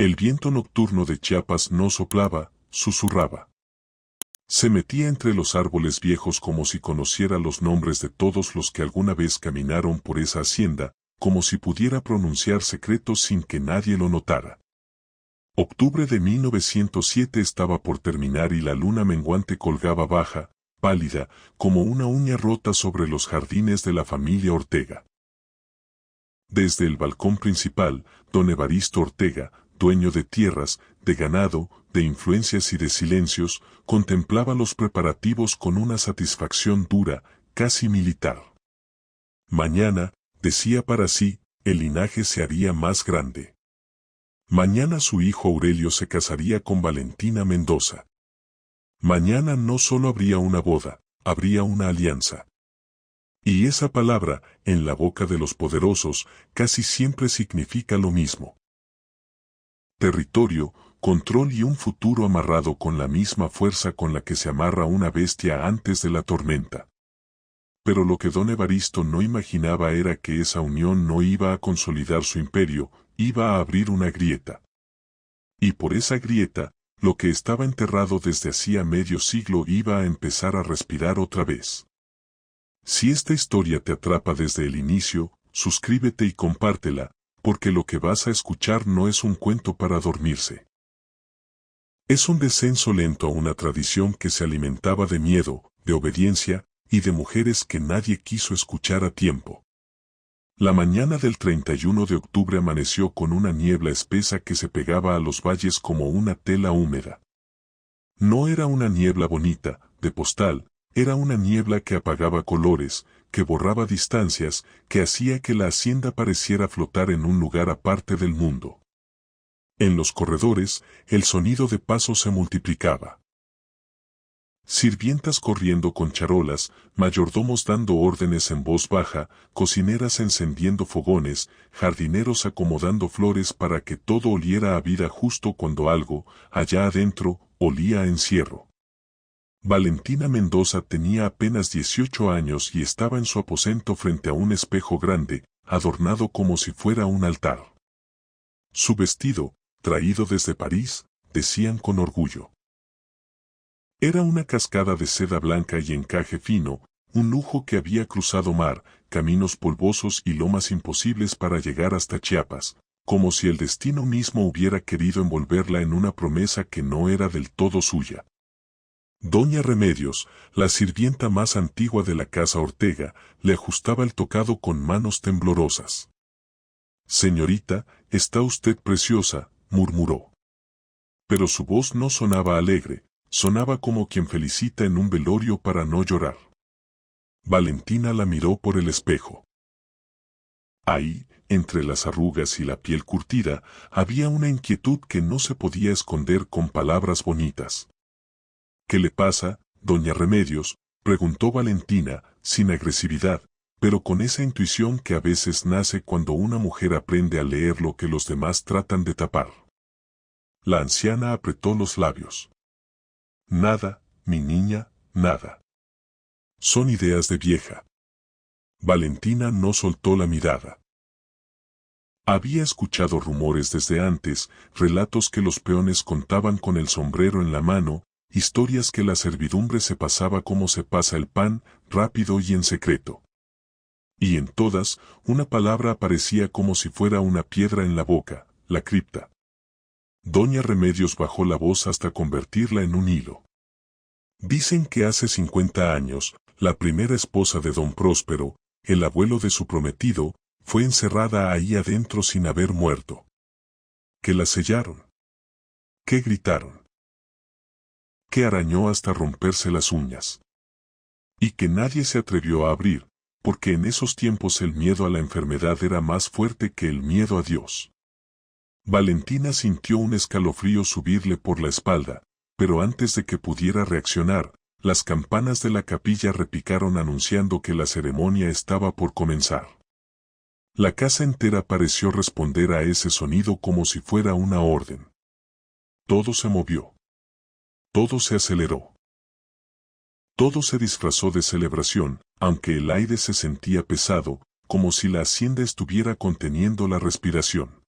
El viento nocturno de Chiapas no soplaba, susurraba. Se metía entre los árboles viejos como si conociera los nombres de todos los que alguna vez caminaron por esa hacienda, como si pudiera pronunciar secretos sin que nadie lo notara. Octubre de 1907 estaba por terminar y la luna menguante colgaba baja, pálida, como una uña rota sobre los jardines de la familia Ortega. Desde el balcón principal, don Evaristo Ortega, dueño de tierras, de ganado, de influencias y de silencios, contemplaba los preparativos con una satisfacción dura, casi militar. Mañana, decía para sí, el linaje se haría más grande. Mañana su hijo Aurelio se casaría con Valentina Mendoza. Mañana no solo habría una boda, habría una alianza. Y esa palabra, en la boca de los poderosos, casi siempre significa lo mismo. Territorio, control y un futuro amarrado con la misma fuerza con la que se amarra una bestia antes de la tormenta. Pero lo que don Evaristo no imaginaba era que esa unión no iba a consolidar su imperio, iba a abrir una grieta. Y por esa grieta, lo que estaba enterrado desde hacía medio siglo iba a empezar a respirar otra vez. Si esta historia te atrapa desde el inicio, suscríbete y compártela, porque lo que vas a escuchar no es un cuento para dormirse. Es un descenso lento a una tradición que se alimentaba de miedo, de obediencia, y de mujeres que nadie quiso escuchar a tiempo. La mañana del 31 de octubre amaneció con una niebla espesa que se pegaba a los valles como una tela húmeda. No era una niebla bonita, de postal, era una niebla que apagaba colores, que borraba distancias, que hacía que la hacienda pareciera flotar en un lugar aparte del mundo. En los corredores, el sonido de pasos se multiplicaba. Sirvientas corriendo con charolas, mayordomos dando órdenes en voz baja, cocineras encendiendo fogones, jardineros acomodando flores para que todo oliera a vida justo cuando algo, allá adentro, olía a encierro. Valentina Mendoza tenía apenas 18 años y estaba en su aposento frente a un espejo grande, adornado como si fuera un altar. Su vestido, traído desde París, decían con orgullo. Era una cascada de seda blanca y encaje fino, un lujo que había cruzado mar, caminos polvosos y lomas imposibles para llegar hasta Chiapas, como si el destino mismo hubiera querido envolverla en una promesa que no era del todo suya. Doña Remedios, la sirvienta más antigua de la casa Ortega, le ajustaba el tocado con manos temblorosas. «Señorita, está usted preciosa», murmuró. Pero su voz no sonaba alegre, sonaba como quien felicita en un velorio para no llorar. Valentina la miró por el espejo. Ahí, entre las arrugas y la piel curtida, había una inquietud que no se podía esconder con palabras bonitas. «¿Qué le pasa, doña Remedios?», preguntó Valentina, sin agresividad, pero con esa intuición que a veces nace cuando una mujer aprende a leer lo que los demás tratan de tapar. La anciana apretó los labios. «Nada, mi niña, nada. Son ideas de vieja». Valentina no soltó la mirada. Había escuchado rumores desde antes, relatos que los peones contaban con el sombrero en la mano, historias que la servidumbre se pasaba como se pasa el pan, rápido y en secreto. Y en todas, una palabra aparecía como si fuera una piedra en la boca, la cripta. Doña Remedios bajó la voz hasta convertirla en un hilo. «Dicen que hace 50 años, la primera esposa de don Próspero, el abuelo de su prometido, fue encerrada ahí adentro sin haber muerto. Que la sellaron. Que gritaron. Que arañó hasta romperse las uñas. Y que nadie se atrevió a abrir, porque en esos tiempos el miedo a la enfermedad era más fuerte que el miedo a Dios». Valentina sintió un escalofrío subirle por la espalda, pero antes de que pudiera reaccionar, las campanas de la capilla repicaron anunciando que la ceremonia estaba por comenzar. La casa entera pareció responder a ese sonido como si fuera una orden. Todo se movió. Todo se aceleró. Todo se disfrazó de celebración, aunque el aire se sentía pesado, como si la hacienda estuviera conteniendo la respiración.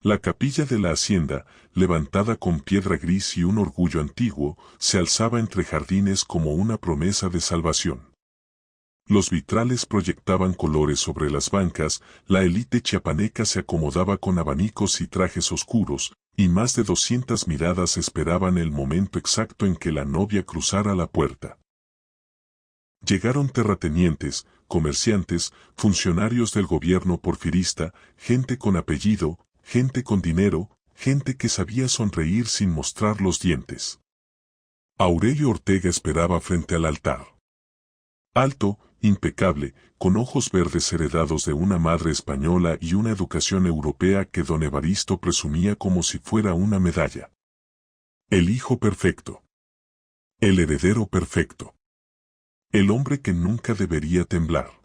La capilla de la hacienda, levantada con piedra gris y un orgullo antiguo, se alzaba entre jardines como una promesa de salvación. Los vitrales proyectaban colores sobre las bancas, la élite chiapaneca se acomodaba con abanicos y trajes oscuros, y más de 200 miradas esperaban el momento exacto en que la novia cruzara la puerta. Llegaron terratenientes, comerciantes, funcionarios del gobierno porfirista, gente con apellido, gente con dinero, gente que sabía sonreír sin mostrar los dientes. Aurelio Ortega esperaba frente al altar. Alto, impecable, con ojos verdes heredados de una madre española y una educación europea que don Evaristo presumía como si fuera una medalla. El hijo perfecto. El heredero perfecto. El hombre que nunca debería temblar.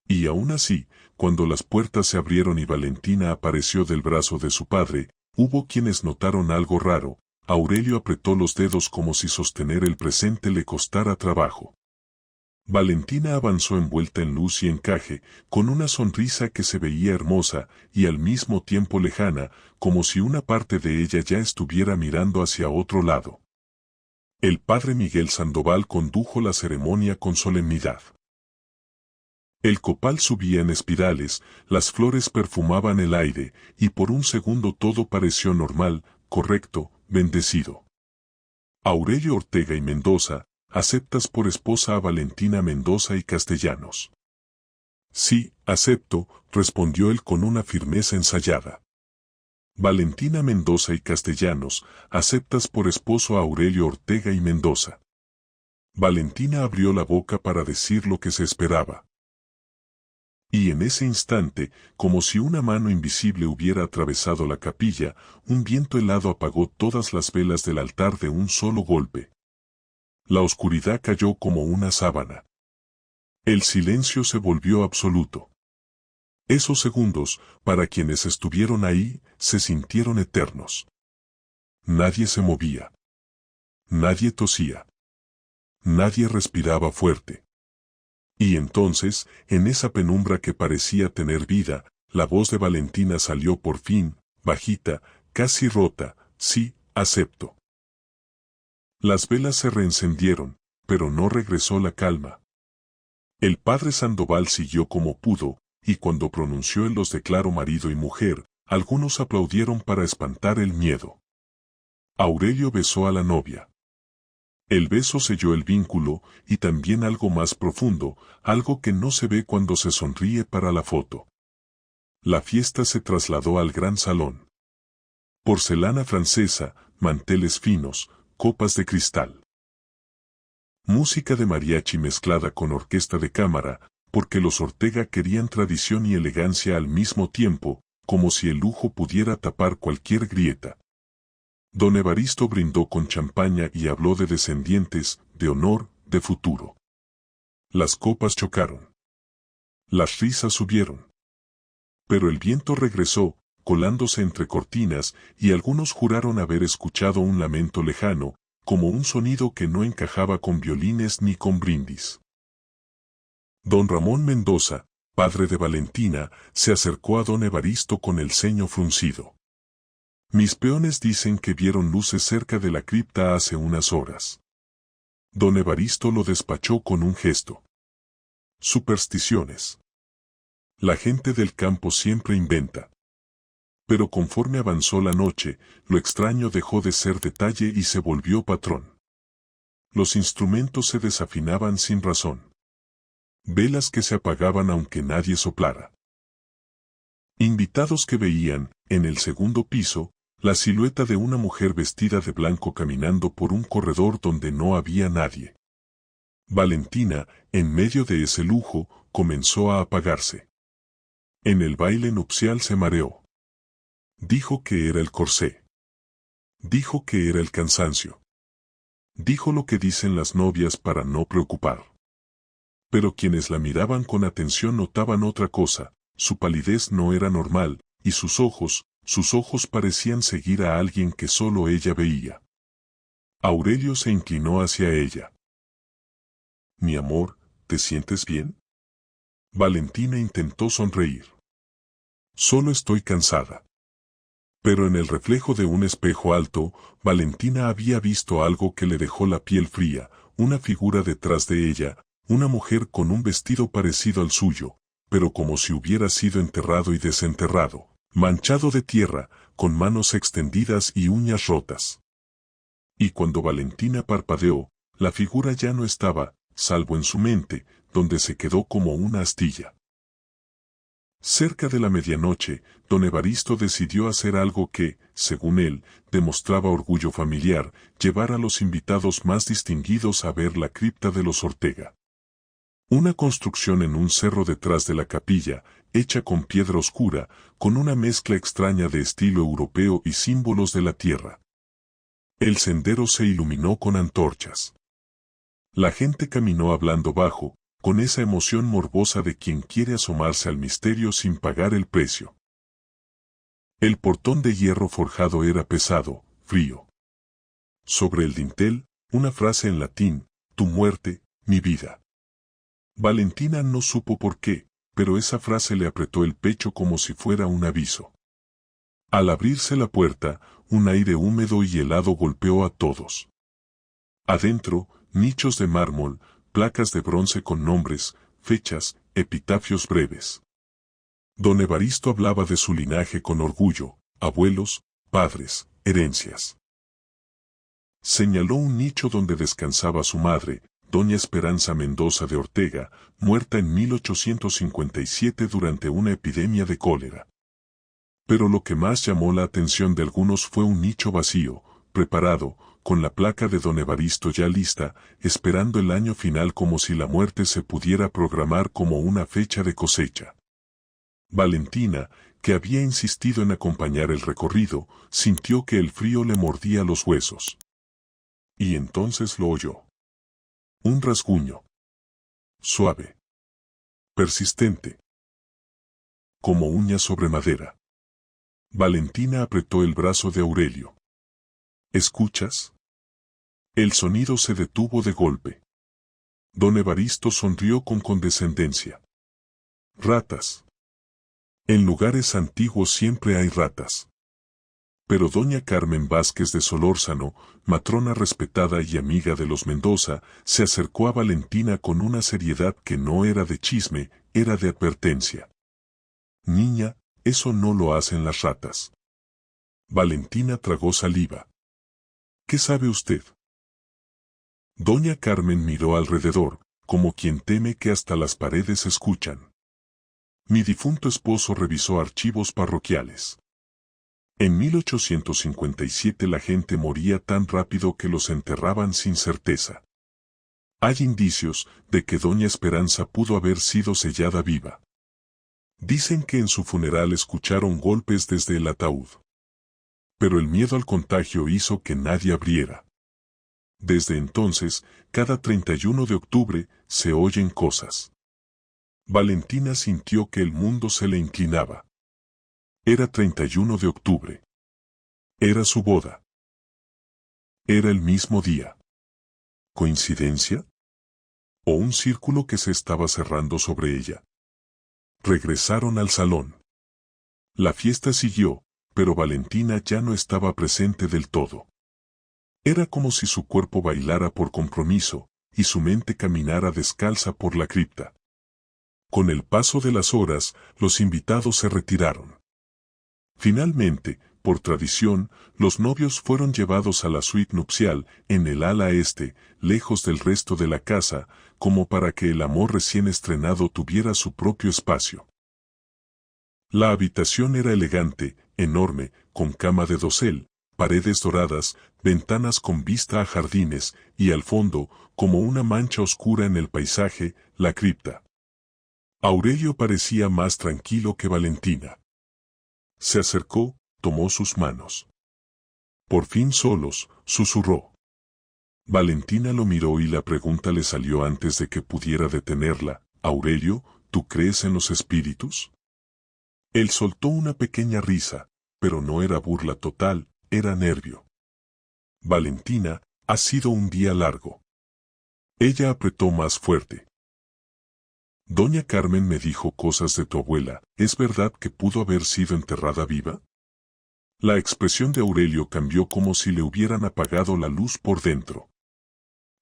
Y aún así, cuando las puertas se abrieron y Valentina apareció del brazo de su padre, hubo quienes notaron algo raro. Aurelio apretó los dedos como si sostener el presente le costara trabajo. Valentina avanzó envuelta en luz y encaje, con una sonrisa que se veía hermosa y al mismo tiempo lejana, como si una parte de ella ya estuviera mirando hacia otro lado. El padre Miguel Sandoval condujo la ceremonia con solemnidad. El copal subía en espirales, las flores perfumaban el aire, y por un segundo todo pareció normal, correcto, bendecido. Aurelio Ortega y Mendoza, ¿aceptas por esposa a Valentina Mendoza y Castellanos? Sí, acepto, respondió él con una firmeza ensayada. Valentina Mendoza y Castellanos, ¿aceptas por esposo a Aurelio Ortega y Mendoza? Valentina abrió la boca para decir lo que se esperaba. Y en ese instante, como si una mano invisible hubiera atravesado la capilla, un viento helado apagó todas las velas del altar de un solo golpe. La oscuridad cayó como una sábana. El silencio se volvió absoluto. Esos segundos, para quienes estuvieron ahí, se sintieron eternos. Nadie se movía. Nadie tosía. Nadie respiraba fuerte. Y entonces, en esa penumbra que parecía tener vida, la voz de Valentina salió por fin, bajita, casi rota: sí, acepto. Las velas se reencendieron, pero no regresó la calma. El padre Sandoval siguió como pudo, y cuando pronunció el los declaró marido y mujer, algunos aplaudieron para espantar el miedo. Aurelio besó a la novia. El beso selló el vínculo, y también algo más profundo, algo que no se ve cuando se sonríe para la foto. La fiesta se trasladó al gran salón. Porcelana francesa, manteles finos, copas de cristal. Música de mariachi mezclada con orquesta de cámara, porque los Ortega querían tradición y elegancia al mismo tiempo, como si el lujo pudiera tapar cualquier grieta. Don Evaristo brindó con champaña y habló de descendientes, de honor, de futuro. Las copas chocaron. Las risas subieron. Pero el viento regresó, colándose entre cortinas, y algunos juraron haber escuchado un lamento lejano, como un sonido que no encajaba con violines ni con brindis. Don Ramón Mendoza, padre de Valentina, se acercó a don Evaristo con el ceño fruncido. Mis peones dicen que vieron luces cerca de la cripta hace unas horas. Don Evaristo lo despachó con un gesto. Supersticiones. La gente del campo siempre inventa. Pero conforme avanzó la noche, lo extraño dejó de ser detalle y se volvió patrón. Los instrumentos se desafinaban sin razón. Velas que se apagaban aunque nadie soplara. Invitados que veían, en el segundo piso, la silueta de una mujer vestida de blanco caminando por un corredor donde no había nadie. Valentina, en medio de ese lujo, comenzó a apagarse. En el baile nupcial se mareó. Dijo que era el corsé. Dijo que era el cansancio. Dijo lo que dicen las novias para no preocupar. Pero quienes la miraban con atención notaban otra cosa: su palidez no era normal, y sus ojos parecían seguir a alguien que solo ella veía. Aurelio se inclinó hacia ella. Mi amor, ¿te sientes bien? Valentina intentó sonreír. Solo estoy cansada. Pero en el reflejo de un espejo alto, Valentina había visto algo que le dejó la piel fría, una figura detrás de ella, una mujer con un vestido parecido al suyo, pero como si hubiera sido enterrado y desenterrado, manchado de tierra, con manos extendidas y uñas rotas. Y cuando Valentina parpadeó, la figura ya no estaba, salvo en su mente, donde se quedó como una astilla. Cerca de la medianoche, don Evaristo decidió hacer algo que, según él, demostraba orgullo familiar, llevar a los invitados más distinguidos a ver la cripta de los Ortega. Una construcción en un cerro detrás de la capilla, hecha con piedra oscura, con una mezcla extraña de estilo europeo y símbolos de la tierra. El sendero se iluminó con antorchas. La gente caminó hablando bajo, con esa emoción morbosa de quien quiere asomarse al misterio sin pagar el precio. El portón de hierro forjado era pesado, frío. Sobre el dintel, una frase en latín: tu muerte, mi vida. Valentina no supo por qué, pero esa frase le apretó el pecho como si fuera un aviso. Al abrirse la puerta, un aire húmedo y helado golpeó a todos. Adentro, nichos de mármol, placas de bronce con nombres, fechas, epitafios breves. Don Evaristo hablaba de su linaje con orgullo: abuelos, padres, herencias. Señaló un nicho donde descansaba su madre, doña Esperanza Mendoza de Ortega, muerta en 1857 durante una epidemia de cólera. Pero lo que más llamó la atención de algunos fue un nicho vacío, preparado, con la placa de don Evaristo ya lista, esperando el año final como si la muerte se pudiera programar como una fecha de cosecha. Valentina, que había insistido en acompañar el recorrido, sintió que el frío le mordía los huesos. Y entonces lo oyó. Un rasguño. Suave. Persistente. Como uña sobre madera. Valentina apretó el brazo de Aurelio. ¿Escuchas? El sonido se detuvo de golpe. Don Evaristo sonrió con condescendencia. Ratas. En lugares antiguos siempre hay ratas. Pero doña Carmen Vázquez de Solórzano, matrona respetada y amiga de los Mendoza, se acercó a Valentina con una seriedad que no era de chisme, era de advertencia. Niña, eso no lo hacen las ratas. Valentina tragó saliva. ¿Qué sabe usted? Doña Carmen miró alrededor, como quien teme que hasta las paredes escuchan. Mi difunto esposo revisó archivos parroquiales. En 1857 la gente moría tan rápido que los enterraban sin certeza. Hay indicios de que doña Esperanza pudo haber sido sellada viva. Dicen que en su funeral escucharon golpes desde el ataúd. Pero el miedo al contagio hizo que nadie abriera. Desde entonces, cada 31 de octubre, se oyen cosas. Valentina sintió que el mundo se le inclinaba. Era 31 de octubre. Era su boda. Era el mismo día. ¿Coincidencia? ¿O un círculo que se estaba cerrando sobre ella? Regresaron al salón. La fiesta siguió, pero Valentina ya no estaba presente del todo. Era como si su cuerpo bailara por compromiso, y su mente caminara descalza por la cripta. Con el paso de las horas, los invitados se retiraron. Finalmente, por tradición, los novios fueron llevados a la suite nupcial, en el ala este, lejos del resto de la casa, como para que el amor recién estrenado tuviera su propio espacio. La habitación era elegante, enorme, con cama de dosel, paredes doradas, ventanas con vista a jardines, y al fondo, como una mancha oscura en el paisaje, la cripta. Aurelio parecía más tranquilo que Valentina. Se acercó, tomó sus manos. Por fin solos, susurró. Valentina lo miró y la pregunta le salió antes de que pudiera detenerla. Aurelio, ¿tú crees en los espíritus? Él soltó una pequeña risa, pero no era burla total, era nervio. Valentina, ha sido un día largo. Ella apretó más fuerte. Doña Carmen me dijo cosas de tu abuela, ¿es verdad que pudo haber sido enterrada viva? La expresión de Aurelio cambió como si le hubieran apagado la luz por dentro.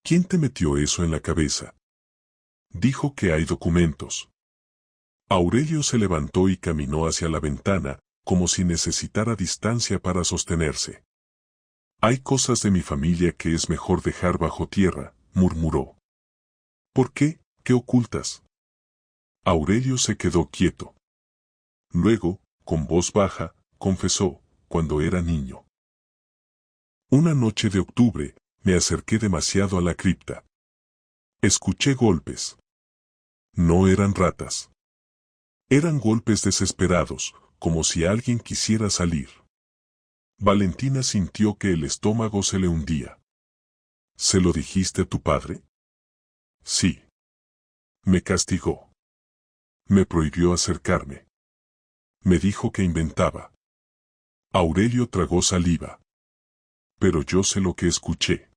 ¿Quién te metió eso en la cabeza? Dijo que hay documentos. Aurelio se levantó y caminó hacia la ventana, como si necesitara distancia para sostenerse. Hay cosas de mi familia que es mejor dejar bajo tierra, murmuró. ¿Por qué? ¿Qué ocultas? Aurelio se quedó quieto. Luego, con voz baja, confesó, cuando era niño. Una noche de octubre, me acerqué demasiado a la cripta. Escuché golpes. No eran ratas. Eran golpes desesperados, como si alguien quisiera salir. Valentina sintió que el estómago se le hundía. ¿Se lo dijiste a tu padre? Sí. Me castigó. Me prohibió acercarme. Me dijo que inventaba. Aurelio tragó saliva. Pero yo sé lo que escuché.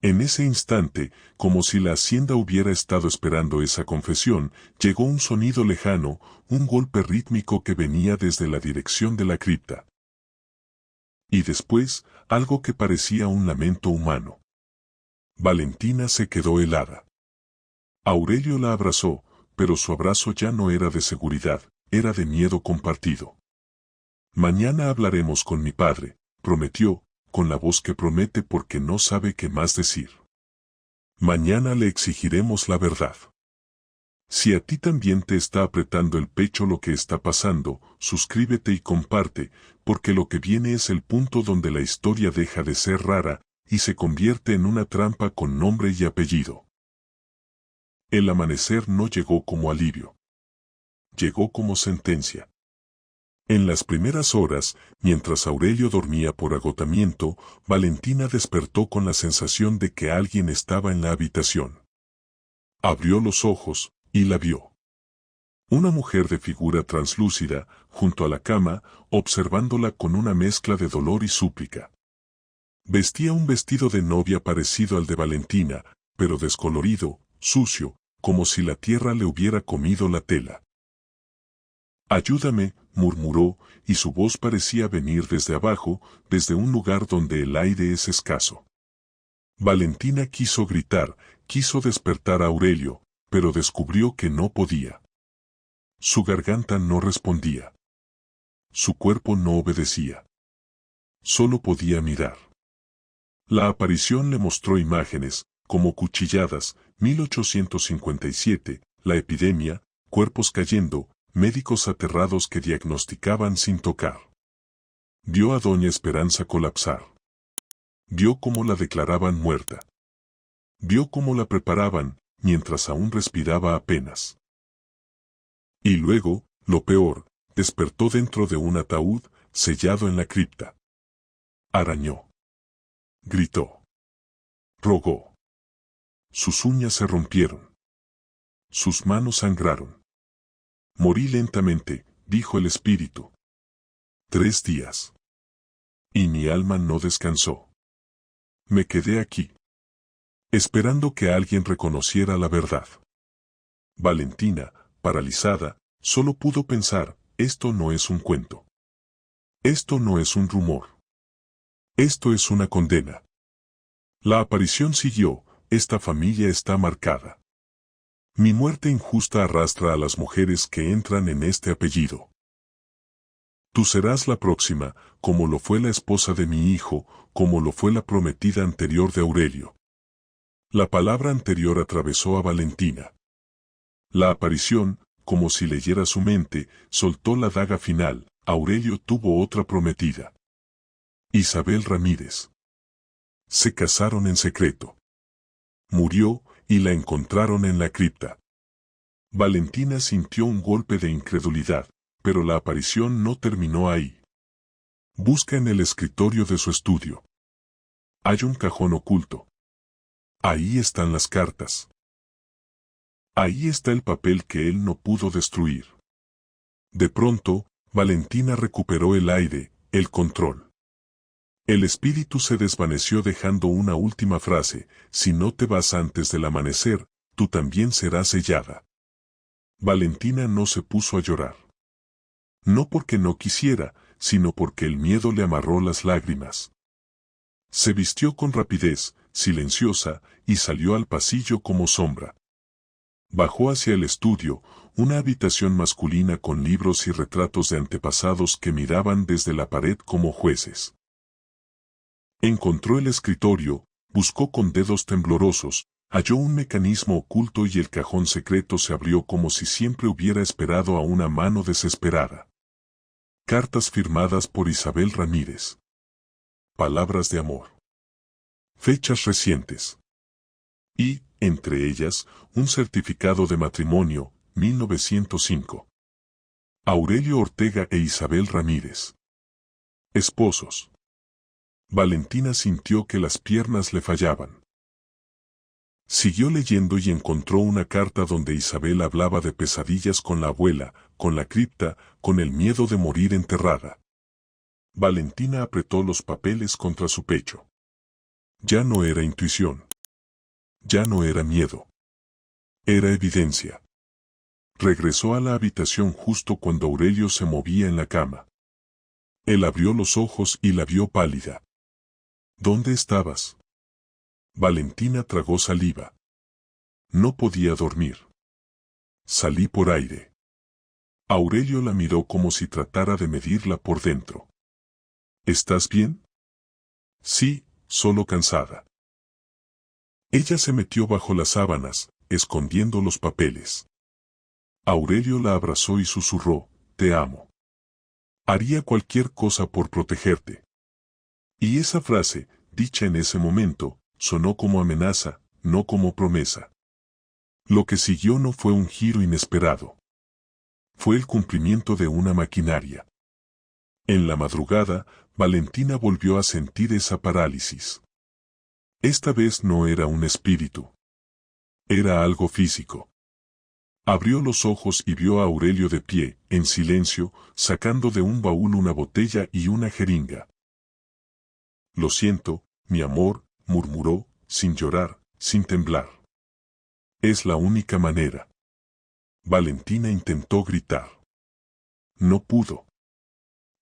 En ese instante, como si la hacienda hubiera estado esperando esa confesión, llegó un sonido lejano, un golpe rítmico que venía desde la dirección de la cripta. Y después, algo que parecía un lamento humano. Valentina se quedó helada. Aurelio la abrazó, pero su abrazo ya no era de seguridad, era de miedo compartido. Mañana hablaremos con mi padre, prometió, con la voz que promete porque no sabe qué más decir. Mañana le exigiremos la verdad. Si a ti también te está apretando el pecho lo que está pasando, suscríbete y comparte, porque lo que viene es el punto donde la historia deja de ser rara, y se convierte en una trampa con nombre y apellido. El amanecer no llegó como alivio. Llegó como sentencia. En las primeras horas, mientras Aurelio dormía por agotamiento, Valentina despertó con la sensación de que alguien estaba en la habitación. Abrió los ojos, y la vio. Una mujer de figura translúcida, junto a la cama, observándola con una mezcla de dolor y súplica. Vestía un vestido de novia parecido al de Valentina, pero descolorido, sucio, como si la tierra le hubiera comido la tela. Ayúdame, murmuró, y su voz parecía venir desde abajo, desde un lugar donde el aire es escaso. Valentina quiso gritar, quiso despertar a Aurelio, pero descubrió que no podía. Su garganta no respondía. Su cuerpo no obedecía. Solo podía mirar. La aparición le mostró imágenes, como cuchilladas, 1857, la epidemia, cuerpos cayendo, médicos aterrados que diagnosticaban sin tocar. Vio a doña Esperanza colapsar. Vio cómo la declaraban muerta. Vio cómo la preparaban, mientras aún respiraba apenas. Y luego, lo peor, despertó dentro de un ataúd, sellado en la cripta. Arañó. Gritó. Rogó. Sus uñas se rompieron. Sus manos sangraron. Morí lentamente, dijo el espíritu. 3 días. Y mi alma no descansó. Me quedé aquí, esperando que alguien reconociera la verdad. Valentina, paralizada, solo pudo pensar, esto no es un cuento. Esto no es un rumor. Esto es una condena. La aparición siguió, esta familia está marcada. Mi muerte injusta arrastra a las mujeres que entran en este apellido. Tú serás la próxima, como lo fue la esposa de mi hijo, como lo fue la prometida anterior de Aurelio. La palabra anterior atravesó a Valentina. La aparición, como si leyera su mente, soltó la daga final. Aurelio tuvo otra prometida. Isabel Ramírez. Se casaron en secreto. Murió, y la encontraron en la cripta. Valentina sintió un golpe de incredulidad, pero la aparición no terminó ahí. Busca en el escritorio de su estudio. Hay un cajón oculto. Ahí están las cartas. Ahí está el papel que él no pudo destruir. De pronto, Valentina recuperó el aire, el control. El espíritu se desvaneció dejando una última frase, si no te vas antes del amanecer, tú también serás sellada. Valentina no se puso a llorar. No porque no quisiera, sino porque el miedo le amarró las lágrimas. Se vistió con rapidez, silenciosa, y salió al pasillo como sombra. Bajó hacia el estudio, una habitación masculina con libros y retratos de antepasados que miraban desde la pared como jueces. Encontró el escritorio, buscó con dedos temblorosos, halló un mecanismo oculto y el cajón secreto se abrió como si siempre hubiera esperado a una mano desesperada. Cartas firmadas por Isabel Ramírez. Palabras de amor. Fechas recientes. Y, entre ellas, un certificado de matrimonio, 1905. Aurelio Ortega e Isabel Ramírez. Esposos. Valentina sintió que las piernas le fallaban. Siguió leyendo y encontró una carta donde Isabel hablaba de pesadillas con la abuela, con la cripta, con el miedo de morir enterrada. Valentina apretó los papeles contra su pecho. Ya no era intuición. Ya no era miedo. Era evidencia. Regresó a la habitación justo cuando Aurelio se movía en la cama. Él abrió los ojos y la vio pálida. ¿Dónde estabas? Valentina tragó saliva. No podía dormir. Salí por aire. Aurelio la miró como si tratara de medirla por dentro. ¿Estás bien? Sí, solo cansada. Ella se metió bajo las sábanas, escondiendo los papeles. Aurelio la abrazó y susurró, te amo. Haría cualquier cosa por protegerte. Y esa frase, dicha en ese momento, sonó como amenaza, no como promesa. Lo que siguió no fue un giro inesperado. Fue el cumplimiento de una maquinaria. En la madrugada, Valentina volvió a sentir esa parálisis. Esta vez no era un espíritu. Era algo físico. Abrió los ojos y vio a Aurelio de pie, en silencio, sacando de un baúl una botella y una jeringa. Lo siento, mi amor, murmuró, sin llorar, sin temblar. Es la única manera. Valentina intentó gritar. No pudo.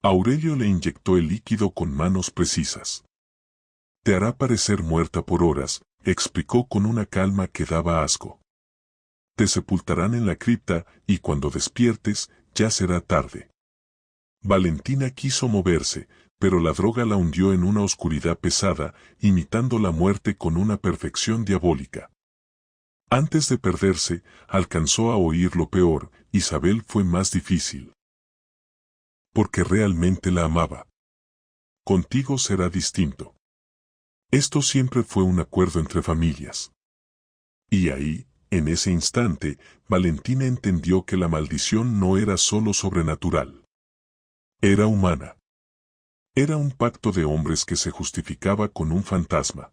Aurelio le inyectó el líquido con manos precisas. Te hará parecer muerta por horas, explicó con una calma que daba asco. Te sepultarán en la cripta, y cuando despiertes, ya será tarde. Valentina quiso moverse, pero la droga la hundió en una oscuridad pesada, imitando la muerte con una perfección diabólica. Antes de perderse, alcanzó a oír lo peor, Isabel fue más difícil. Porque realmente la amaba. Contigo será distinto. Esto siempre fue un acuerdo entre familias. Y ahí, en ese instante, Valentina entendió que la maldición no era solo sobrenatural. Era humana. Era un pacto de hombres que se justificaba con un fantasma.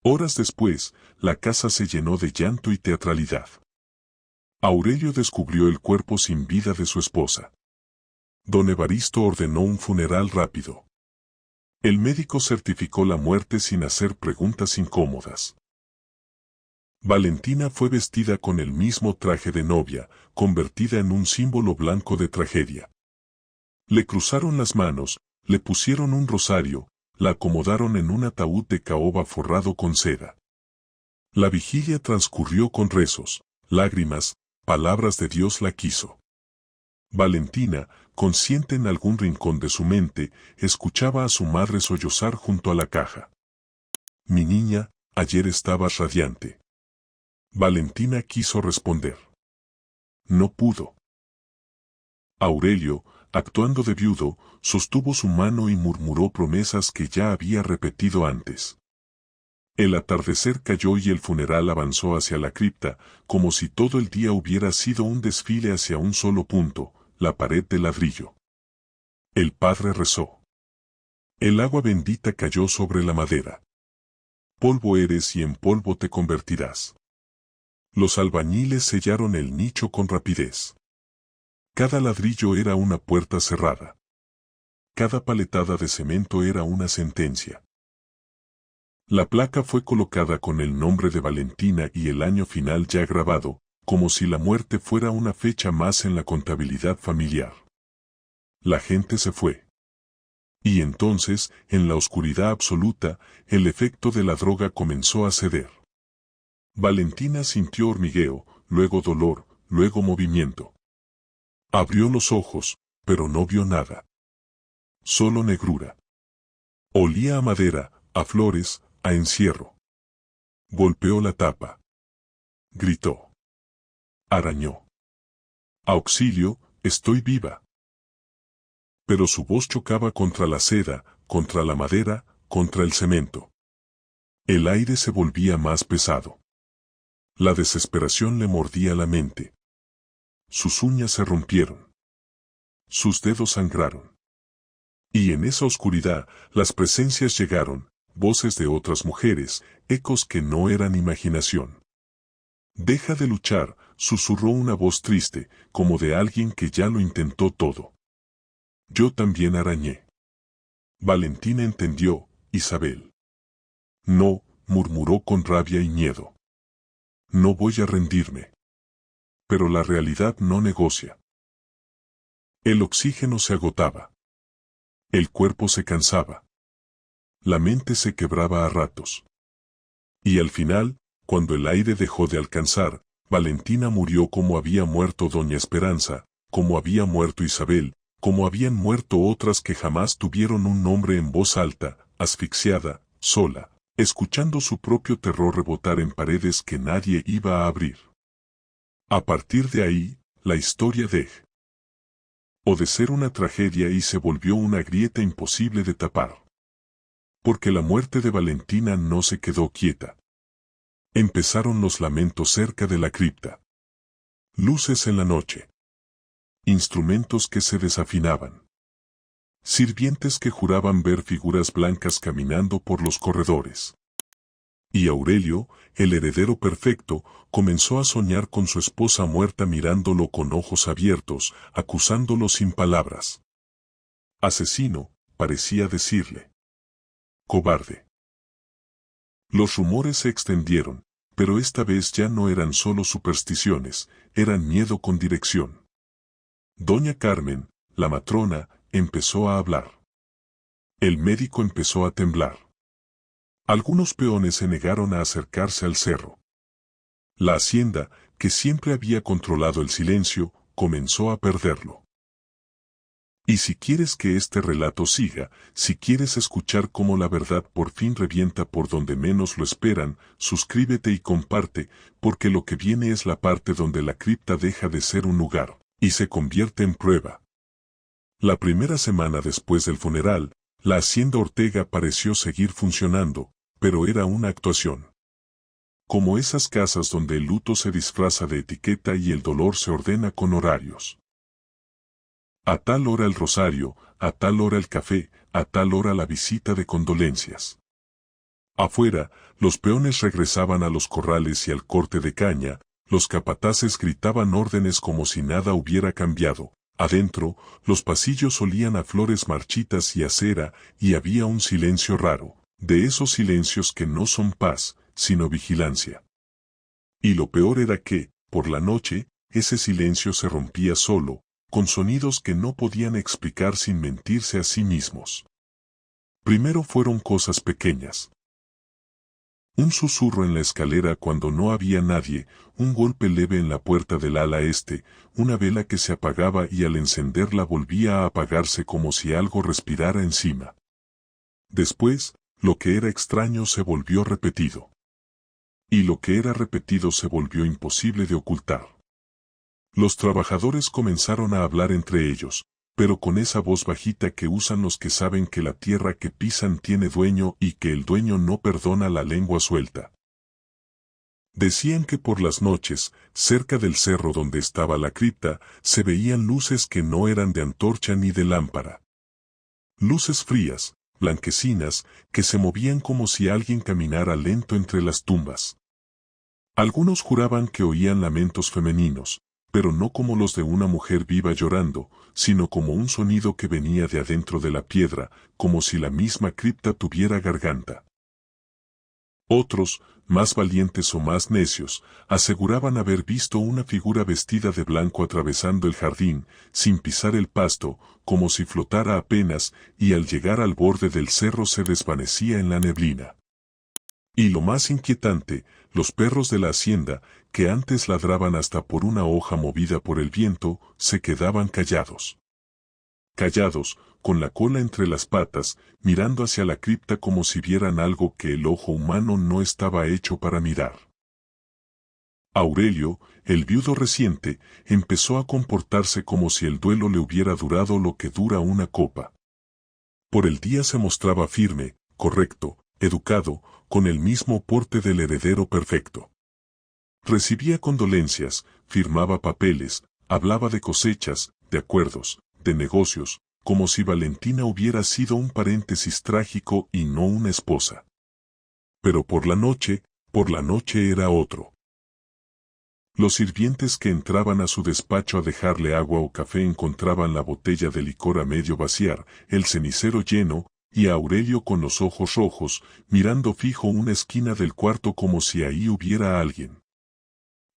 Horas después, la casa se llenó de llanto y teatralidad. Aurelio descubrió el cuerpo sin vida de su esposa. Don Evaristo ordenó un funeral rápido. El médico certificó la muerte sin hacer preguntas incómodas. Valentina fue vestida con el mismo traje de novia, convertida en un símbolo blanco de tragedia. Le cruzaron las manos, le pusieron un rosario, la acomodaron en un ataúd de caoba forrado con seda. La vigilia transcurrió con rezos, lágrimas, palabras de Dios la quiso. Valentina, consciente en algún rincón de su mente, escuchaba a su madre sollozar junto a la caja. Mi niña, ayer estabas radiante. Valentina quiso responder. No pudo. Aurelio, actuando de viudo, sostuvo su mano y murmuró promesas que ya había repetido antes. El atardecer cayó y el funeral avanzó hacia la cripta, como si todo el día hubiera sido un desfile hacia un solo punto, la pared de ladrillo. El padre rezó. El agua bendita cayó sobre la madera. Polvo eres y en polvo te convertirás. Los albañiles sellaron el nicho con rapidez. Cada ladrillo era una puerta cerrada. Cada paletada de cemento era una sentencia. La placa fue colocada con el nombre de Valentina y el año final ya grabado, como si la muerte fuera una fecha más en la contabilidad familiar. La gente se fue. Y entonces, en la oscuridad absoluta, el efecto de la droga comenzó a ceder. Valentina sintió hormigueo, luego dolor, luego movimiento. Abrió los ojos, pero no vio nada. Solo negrura. Olía a madera, a flores, a encierro. Golpeó la tapa. Gritó. Arañó. Auxilio, estoy viva. Pero su voz chocaba contra la seda, contra la madera, contra el cemento. El aire se volvía más pesado. La desesperación le mordía la mente. Sus uñas se rompieron. Sus dedos sangraron. Y en esa oscuridad, las presencias llegaron, voces de otras mujeres, ecos que no eran imaginación. Deja de luchar, susurró una voz triste, como de alguien que ya lo intentó todo. Yo también arañé. Valentina entendió, Isabel. No, murmuró con rabia y miedo. No voy a rendirme. Pero la realidad no negocia. El oxígeno se agotaba. El cuerpo se cansaba. La mente se quebraba a ratos. Y al final, cuando el aire dejó de alcanzar, Valentina murió como había muerto Doña Esperanza, como había muerto Isabel, como habían muerto otras que jamás tuvieron un nombre, en voz alta, asfixiada, sola, escuchando su propio terror rebotar en paredes que nadie iba a abrir. A partir de ahí, la historia dejó de ser una tragedia y se volvió una grieta imposible de tapar. Porque la muerte de Valentina no se quedó quieta. Empezaron los lamentos cerca de la cripta. Luces en la noche. Instrumentos que se desafinaban. Sirvientes que juraban ver figuras blancas caminando por los corredores. Y Aurelio, el heredero perfecto, comenzó a soñar con su esposa muerta mirándolo con ojos abiertos, acusándolo sin palabras. Asesino, parecía decirle. Cobarde. Los rumores se extendieron, pero esta vez ya no eran solo supersticiones, eran miedo con dirección. Doña Carmen, la matrona, empezó a hablar. El médico empezó a temblar. Algunos peones se negaron a acercarse al cerro. La hacienda, que siempre había controlado el silencio, comenzó a perderlo. Y si quieres que este relato siga, si quieres escuchar cómo la verdad por fin revienta por donde menos lo esperan, suscríbete y comparte, porque lo que viene es la parte donde la cripta deja de ser un lugar, y se convierte en prueba. La primera semana después del funeral, la hacienda Ortega pareció seguir funcionando, pero era una actuación. Como esas casas donde el luto se disfraza de etiqueta y el dolor se ordena con horarios. A tal hora el rosario, a tal hora el café, a tal hora la visita de condolencias. Afuera, los peones regresaban a los corrales y al corte de caña, los capataces gritaban órdenes como si nada hubiera cambiado. Adentro, los pasillos olían a flores marchitas y a cera, y había un silencio raro, de esos silencios que no son paz, sino vigilancia. Y lo peor era que, por la noche, ese silencio se rompía solo, con sonidos que no podían explicar sin mentirse a sí mismos. Primero fueron cosas pequeñas. Un susurro en la escalera cuando no había nadie, un golpe leve en la puerta del ala este, una vela que se apagaba y al encenderla volvía a apagarse como si algo respirara encima. Después, lo que era extraño se volvió repetido. Y lo que era repetido se volvió imposible de ocultar. Los trabajadores comenzaron a hablar entre ellos, pero con esa voz bajita que usan los que saben que la tierra que pisan tiene dueño y que el dueño no perdona la lengua suelta. Decían que por las noches, cerca del cerro donde estaba la cripta, se veían luces que no eran de antorcha ni de lámpara. Luces frías, blanquecinas, que se movían como si alguien caminara lento entre las tumbas. Algunos juraban que oían lamentos femeninos, pero no como los de una mujer viva llorando, sino como un sonido que venía de adentro de la piedra, como si la misma cripta tuviera garganta. Otros, más valientes o más necios, aseguraban haber visto una figura vestida de blanco atravesando el jardín, sin pisar el pasto, como si flotara apenas, y al llegar al borde del cerro se desvanecía en la neblina. Y lo más inquietante, los perros de la hacienda, que antes ladraban hasta por una hoja movida por el viento, se quedaban callados. Callados, con la cola entre las patas, mirando hacia la cripta como si vieran algo que el ojo humano no estaba hecho para mirar. Aurelio, el viudo reciente, empezó a comportarse como si el duelo le hubiera durado lo que dura una copa. Por el día se mostraba firme, correcto, educado, con el mismo porte del heredero perfecto. Recibía condolencias, firmaba papeles, hablaba de cosechas, de acuerdos, de negocios, como si Valentina hubiera sido un paréntesis trágico y no una esposa. Pero por la noche era otro. Los sirvientes que entraban a su despacho a dejarle agua o café encontraban la botella de licor a medio vaciar, el cenicero lleno, y a Aurelio con los ojos rojos, mirando fijo una esquina del cuarto como si ahí hubiera alguien.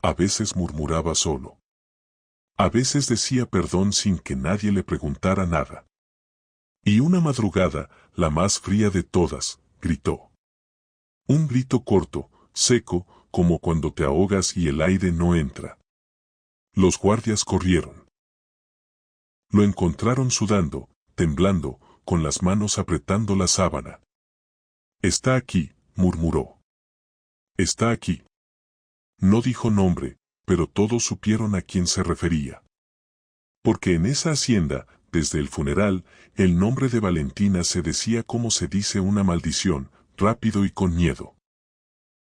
A veces murmuraba solo. A veces decía perdón sin que nadie le preguntara nada. Y una madrugada, la más fría de todas, gritó. Un grito corto, seco, como cuando te ahogas y el aire no entra. Los guardias corrieron. Lo encontraron sudando, temblando, con las manos apretando la sábana. Está aquí, murmuró. Está aquí. No dijo nombre, pero todos supieron a quién se refería. Porque en esa hacienda, desde el funeral, el nombre de Valentina se decía como se dice una maldición, rápido y con miedo.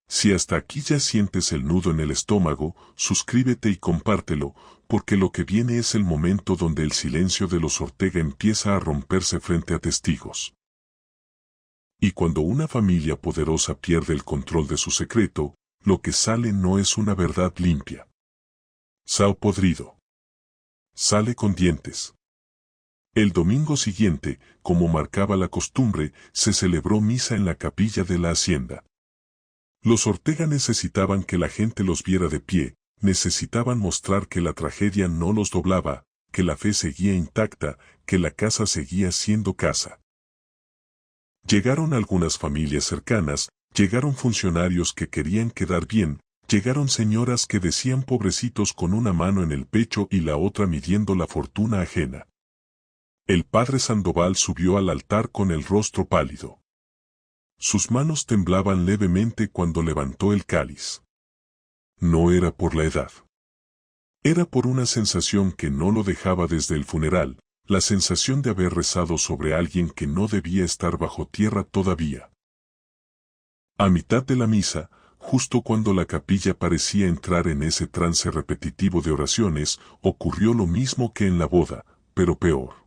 Si hasta aquí ya sientes el nudo en el estómago, suscríbete y compártelo, porque lo que viene es el momento donde el silencio de los Ortega empieza a romperse frente a testigos. Y cuando una familia poderosa pierde el control de su secreto, lo que sale no es una verdad limpia. Sao podrido. Sale con dientes. El domingo siguiente, como marcaba la costumbre, se celebró misa en la capilla de la hacienda. Los Ortega necesitaban que la gente los viera de pie, necesitaban mostrar que la tragedia no los doblaba, que la fe seguía intacta, que la casa seguía siendo casa. Llegaron algunas familias cercanas, llegaron funcionarios que querían quedar bien, llegaron señoras que decían pobrecitos con una mano en el pecho y la otra midiendo la fortuna ajena. El padre Sandoval subió al altar con el rostro pálido. Sus manos temblaban levemente cuando levantó el cáliz. No era por la edad. Era por una sensación que no lo dejaba desde el funeral, la sensación de haber rezado sobre alguien que no debía estar bajo tierra todavía. A mitad de la misa, justo cuando la capilla parecía entrar en ese trance repetitivo de oraciones, ocurrió lo mismo que en la boda, pero peor.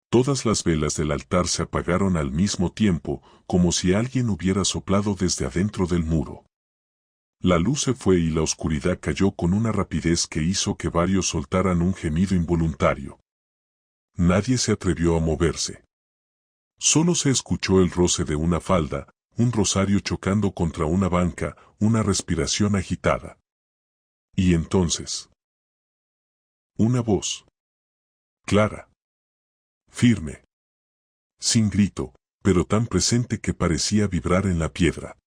Todas las velas del altar se apagaron al mismo tiempo, como si alguien hubiera soplado desde adentro del muro. La luz se fue y la oscuridad cayó con una rapidez que hizo que varios soltaran un gemido involuntario. Nadie se atrevió a moverse. Solo se escuchó el roce de una falda, un rosario chocando contra una banca, una respiración agitada. Y entonces, una voz. Clara. Firme. Sin grito, pero tan presente que parecía vibrar en la piedra.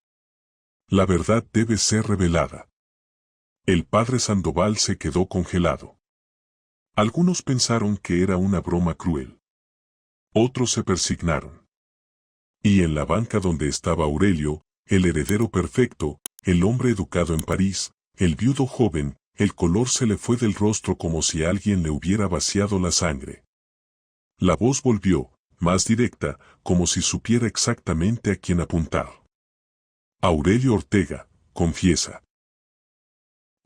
La verdad debe ser revelada. El padre Sandoval se quedó congelado. Algunos pensaron que era una broma cruel. Otros se persignaron. Y en la banca donde estaba Aurelio, el heredero perfecto, el hombre educado en París, el viudo joven, el color se le fue del rostro como si alguien le hubiera vaciado la sangre. La voz volvió, más directa, como si supiera exactamente a quién apuntar. Aurelio Ortega, confiesa.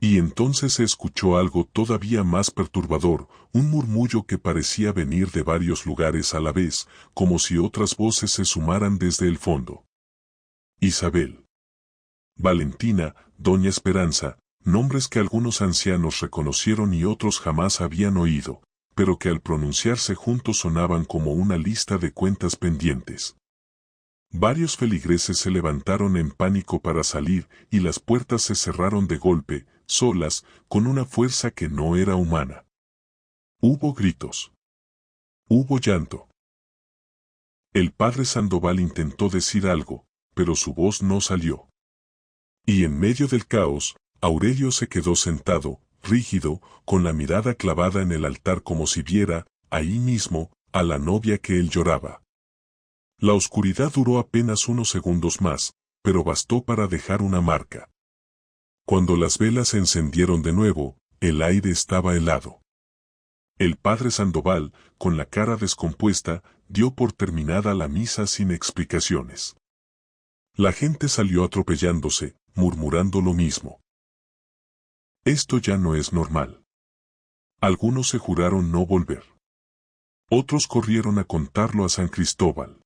Y entonces se escuchó algo todavía más perturbador, un murmullo que parecía venir de varios lugares a la vez, como si otras voces se sumaran desde el fondo. Isabel. Valentina, Doña Esperanza, nombres que algunos ancianos reconocieron y otros jamás habían oído, pero que al pronunciarse juntos sonaban como una lista de cuentas pendientes. Varios feligreses se levantaron en pánico para salir y las puertas se cerraron de golpe, solas, con una fuerza que no era humana. Hubo gritos. Hubo llanto. El padre Sandoval intentó decir algo, pero su voz no salió. Y en medio del caos, Aurelio se quedó sentado, rígido, con la mirada clavada en el altar como si viera, ahí mismo, a la novia que él lloraba. La oscuridad duró apenas unos segundos más, pero bastó para dejar una marca. Cuando las velas se encendieron de nuevo, el aire estaba helado. El padre Sandoval, con la cara descompuesta, dio por terminada la misa sin explicaciones. La gente salió atropellándose, murmurando lo mismo. Esto ya no es normal. Algunos se juraron no volver. Otros corrieron a contarlo a San Cristóbal.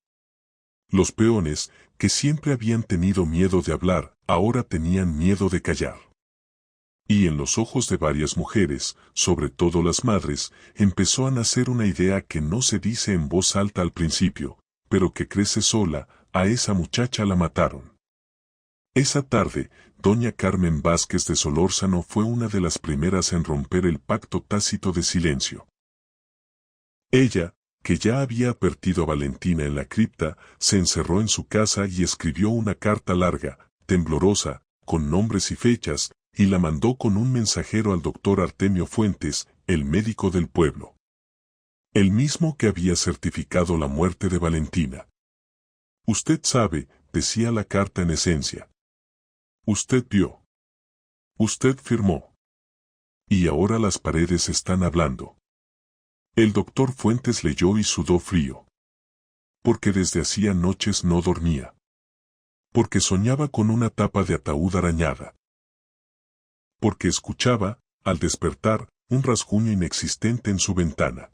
Los peones, que siempre habían tenido miedo de hablar, ahora tenían miedo de callar. Y en los ojos de varias mujeres, sobre todo las madres, empezó a nacer una idea que no se dice en voz alta al principio, pero que crece sola: a esa muchacha la mataron. Esa tarde, doña Carmen Vázquez de Solórzano fue una de las primeras en romper el pacto tácito de silencio. Ella, que ya había advertido a Valentina en la cripta, se encerró en su casa y escribió una carta larga, temblorosa, con nombres y fechas, y la mandó con un mensajero al doctor Artemio Fuentes, el médico del pueblo. El mismo que había certificado la muerte de Valentina. Usted sabe, decía la carta en esencia. Usted vio. Usted firmó. Y ahora las paredes están hablando. El doctor Fuentes leyó y sudó frío. Porque desde hacía noches no dormía. Porque soñaba con una tapa de ataúd arañada. Porque escuchaba, al despertar, un rasguño inexistente en su ventana.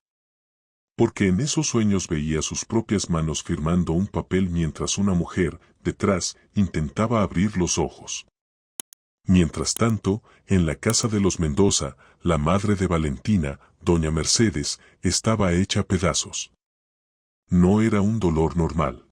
Porque en esos sueños veía sus propias manos firmando un papel mientras una mujer, detrás, intentaba abrir los ojos. Mientras tanto, en la casa de los Mendoza, la madre de Valentina, doña Mercedes, estaba hecha pedazos. No era un dolor normal.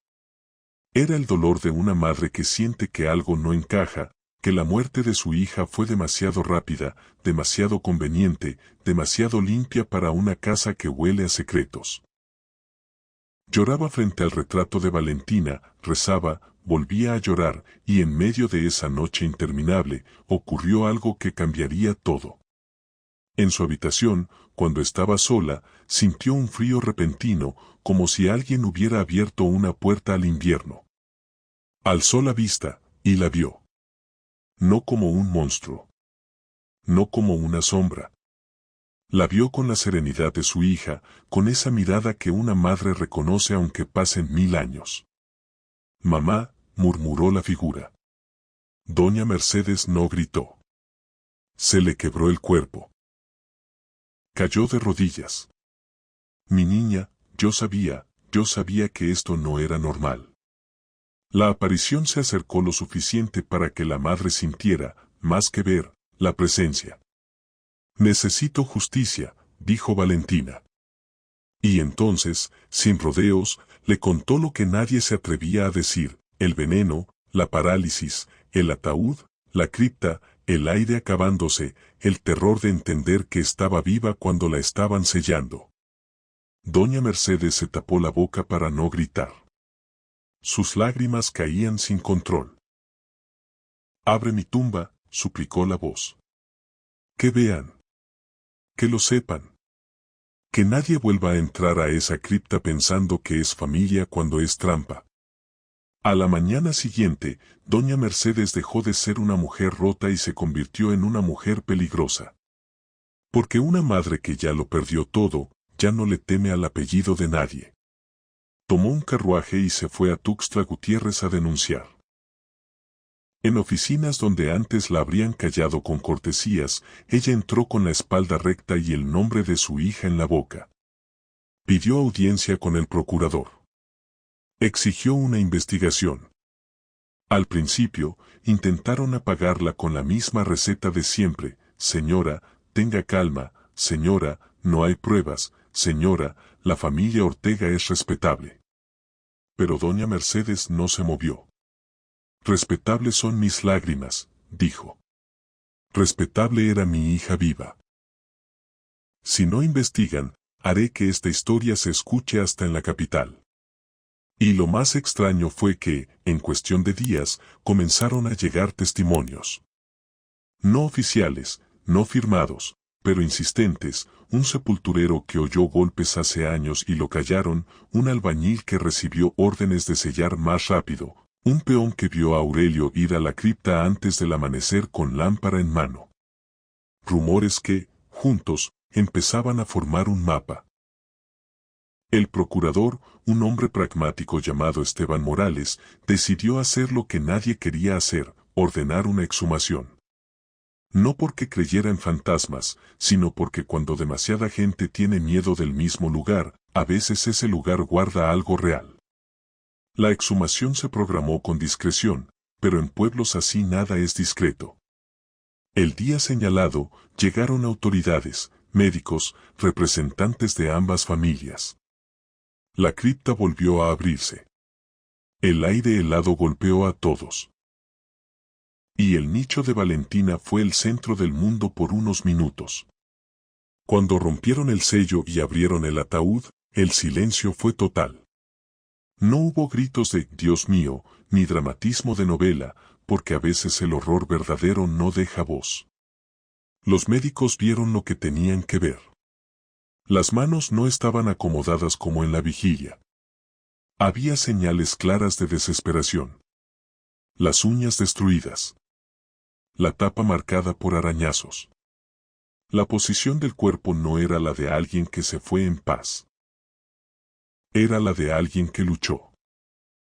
Era el dolor de una madre que siente que algo no encaja, que la muerte de su hija fue demasiado rápida, demasiado conveniente, demasiado limpia para una casa que huele a secretos. Lloraba frente al retrato de Valentina, rezaba, volvía a llorar, y en medio de esa noche interminable, ocurrió algo que cambiaría todo. En su habitación, cuando estaba sola, sintió un frío repentino, como si alguien hubiera abierto una puerta al invierno. Alzó la vista, y la vio. No como un monstruo. No como una sombra. La vio con la serenidad de su hija, con esa mirada que una madre reconoce aunque pasen 1000 años. Mamá, murmuró la figura. Doña Mercedes no gritó. Se le quebró el cuerpo. Cayó de rodillas. Mi niña, yo sabía que esto no era normal. La aparición se acercó lo suficiente para que la madre sintiera, más que ver, la presencia. Necesito justicia, dijo Valentina. Y entonces, sin rodeos, le contó lo que nadie se atrevía a decir: el veneno, la parálisis, el ataúd, la cripta, el aire acabándose, el terror de entender que estaba viva cuando la estaban sellando. Doña Mercedes se tapó la boca para no gritar. Sus lágrimas caían sin control. Abre mi tumba, suplicó la voz. Que vean. Que lo sepan. Que nadie vuelva a entrar a esa cripta pensando que es familia cuando es trampa. A la mañana siguiente, doña Mercedes dejó de ser una mujer rota y se convirtió en una mujer peligrosa. Porque una madre que ya lo perdió todo, ya no le teme al apellido de nadie. Tomó un carruaje y se fue a Tuxtla Gutiérrez a denunciar. En oficinas donde antes la habrían callado con cortesías, ella entró con la espalda recta y el nombre de su hija en la boca. Pidió audiencia con el procurador. Exigió una investigación. Al principio, intentaron apagarla con la misma receta de siempre: señora, tenga calma, señora, no hay pruebas, señora, la familia Ortega es respetable. Pero doña Mercedes no se movió. Respetables son mis lágrimas, dijo. Respetable era mi hija viva. Si no investigan, haré que esta historia se escuche hasta en la capital. Y lo más extraño fue que, en cuestión de días, comenzaron a llegar testimonios. No oficiales, no firmados, pero insistentes, un sepulturero que oyó golpes hace años y lo callaron, un albañil que recibió órdenes de sellar más rápido, un peón que vio a Aurelio ir a la cripta antes del amanecer con lámpara en mano. Rumores que, juntos, empezaban a formar un mapa. El procurador, un hombre pragmático llamado Esteban Morales, decidió hacer lo que nadie quería hacer, ordenar una exhumación. No porque creyera en fantasmas, sino porque cuando demasiada gente tiene miedo del mismo lugar, a veces ese lugar guarda algo real. La exhumación se programó con discreción, pero en pueblos así nada es discreto. El día señalado, llegaron autoridades, médicos, representantes de ambas familias. La cripta volvió a abrirse. El aire helado golpeó a todos. Y el nicho de Valentina fue el centro del mundo por unos minutos. Cuando rompieron el sello y abrieron el ataúd, el silencio fue total. No hubo gritos de «Dios mío», ni dramatismo de novela, porque a veces el horror verdadero no deja voz. Los médicos vieron lo que tenían que ver. Las manos no estaban acomodadas como en la vigilia. Había señales claras de desesperación. Las uñas destruidas. La tapa marcada por arañazos. La posición del cuerpo no era la de alguien que se fue en paz. Era la de alguien que luchó.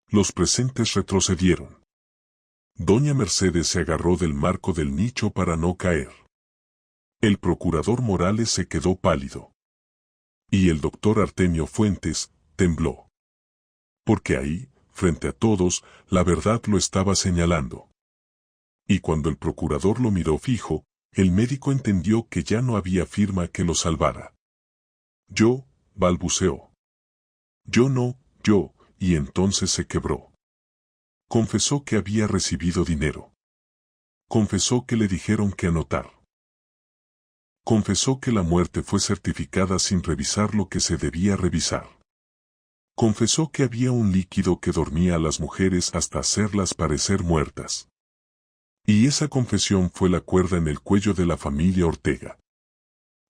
Los presentes retrocedieron. Doña Mercedes se agarró del marco del nicho para no caer. El procurador Morales se quedó pálido. Y el doctor Artemio Fuentes tembló. Porque ahí, frente a todos, la verdad lo estaba señalando. Y cuando el procurador lo miró fijo, el médico entendió que ya no había firma que lo salvara. Yo, balbuceó. Yo no, yo, y entonces se quebró. Confesó que había recibido dinero. Confesó que le dijeron que anotar. Confesó que la muerte fue certificada sin revisar lo que se debía revisar. Confesó que había un líquido que dormía a las mujeres hasta hacerlas parecer muertas. Y esa confesión fue la cuerda en el cuello de la familia Ortega.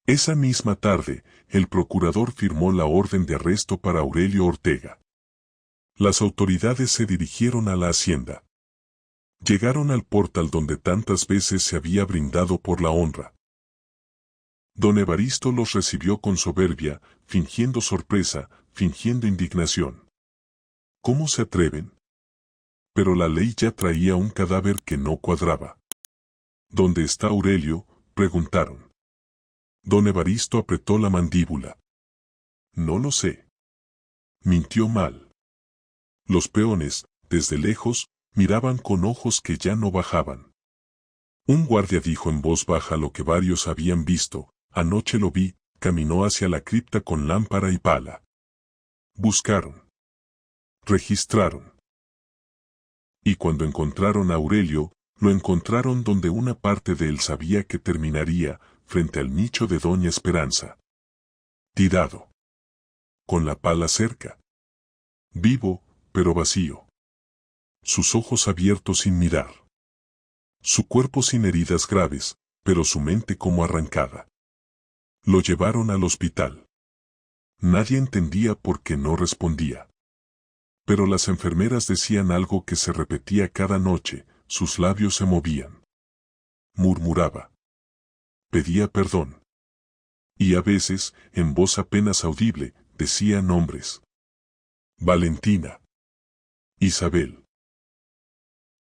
Esa misma tarde, el procurador firmó la orden de arresto para Aurelio Ortega. Las autoridades se dirigieron a la hacienda. Llegaron al portal donde tantas veces se había brindado por la honra. Don Evaristo los recibió con soberbia, fingiendo sorpresa, fingiendo indignación. ¿Cómo se atreven? Pero la ley ya traía un cadáver que no cuadraba. ¿Dónde está Aurelio?, preguntaron. Don Evaristo apretó la mandíbula. No lo sé. Mintió mal. Los peones, desde lejos, miraban con ojos que ya no bajaban. Un guardia dijo en voz baja lo que varios habían visto: anoche lo vi, caminó hacia la cripta con lámpara y pala. Buscaron. Registraron. Y cuando encontraron a Aurelio, lo encontraron donde una parte de él sabía que terminaría, frente al nicho de Doña Esperanza. Tirado. Con la pala cerca. Vivo, pero vacío. Sus ojos abiertos sin mirar. Su cuerpo sin heridas graves, pero su mente como arrancada. Lo llevaron al hospital. Nadie entendía por qué no respondía. Pero las enfermeras decían algo que se repetía cada noche, sus labios se movían. Murmuraba. Pedía perdón. Y a veces, en voz apenas audible, decía nombres. Valentina. Isabel.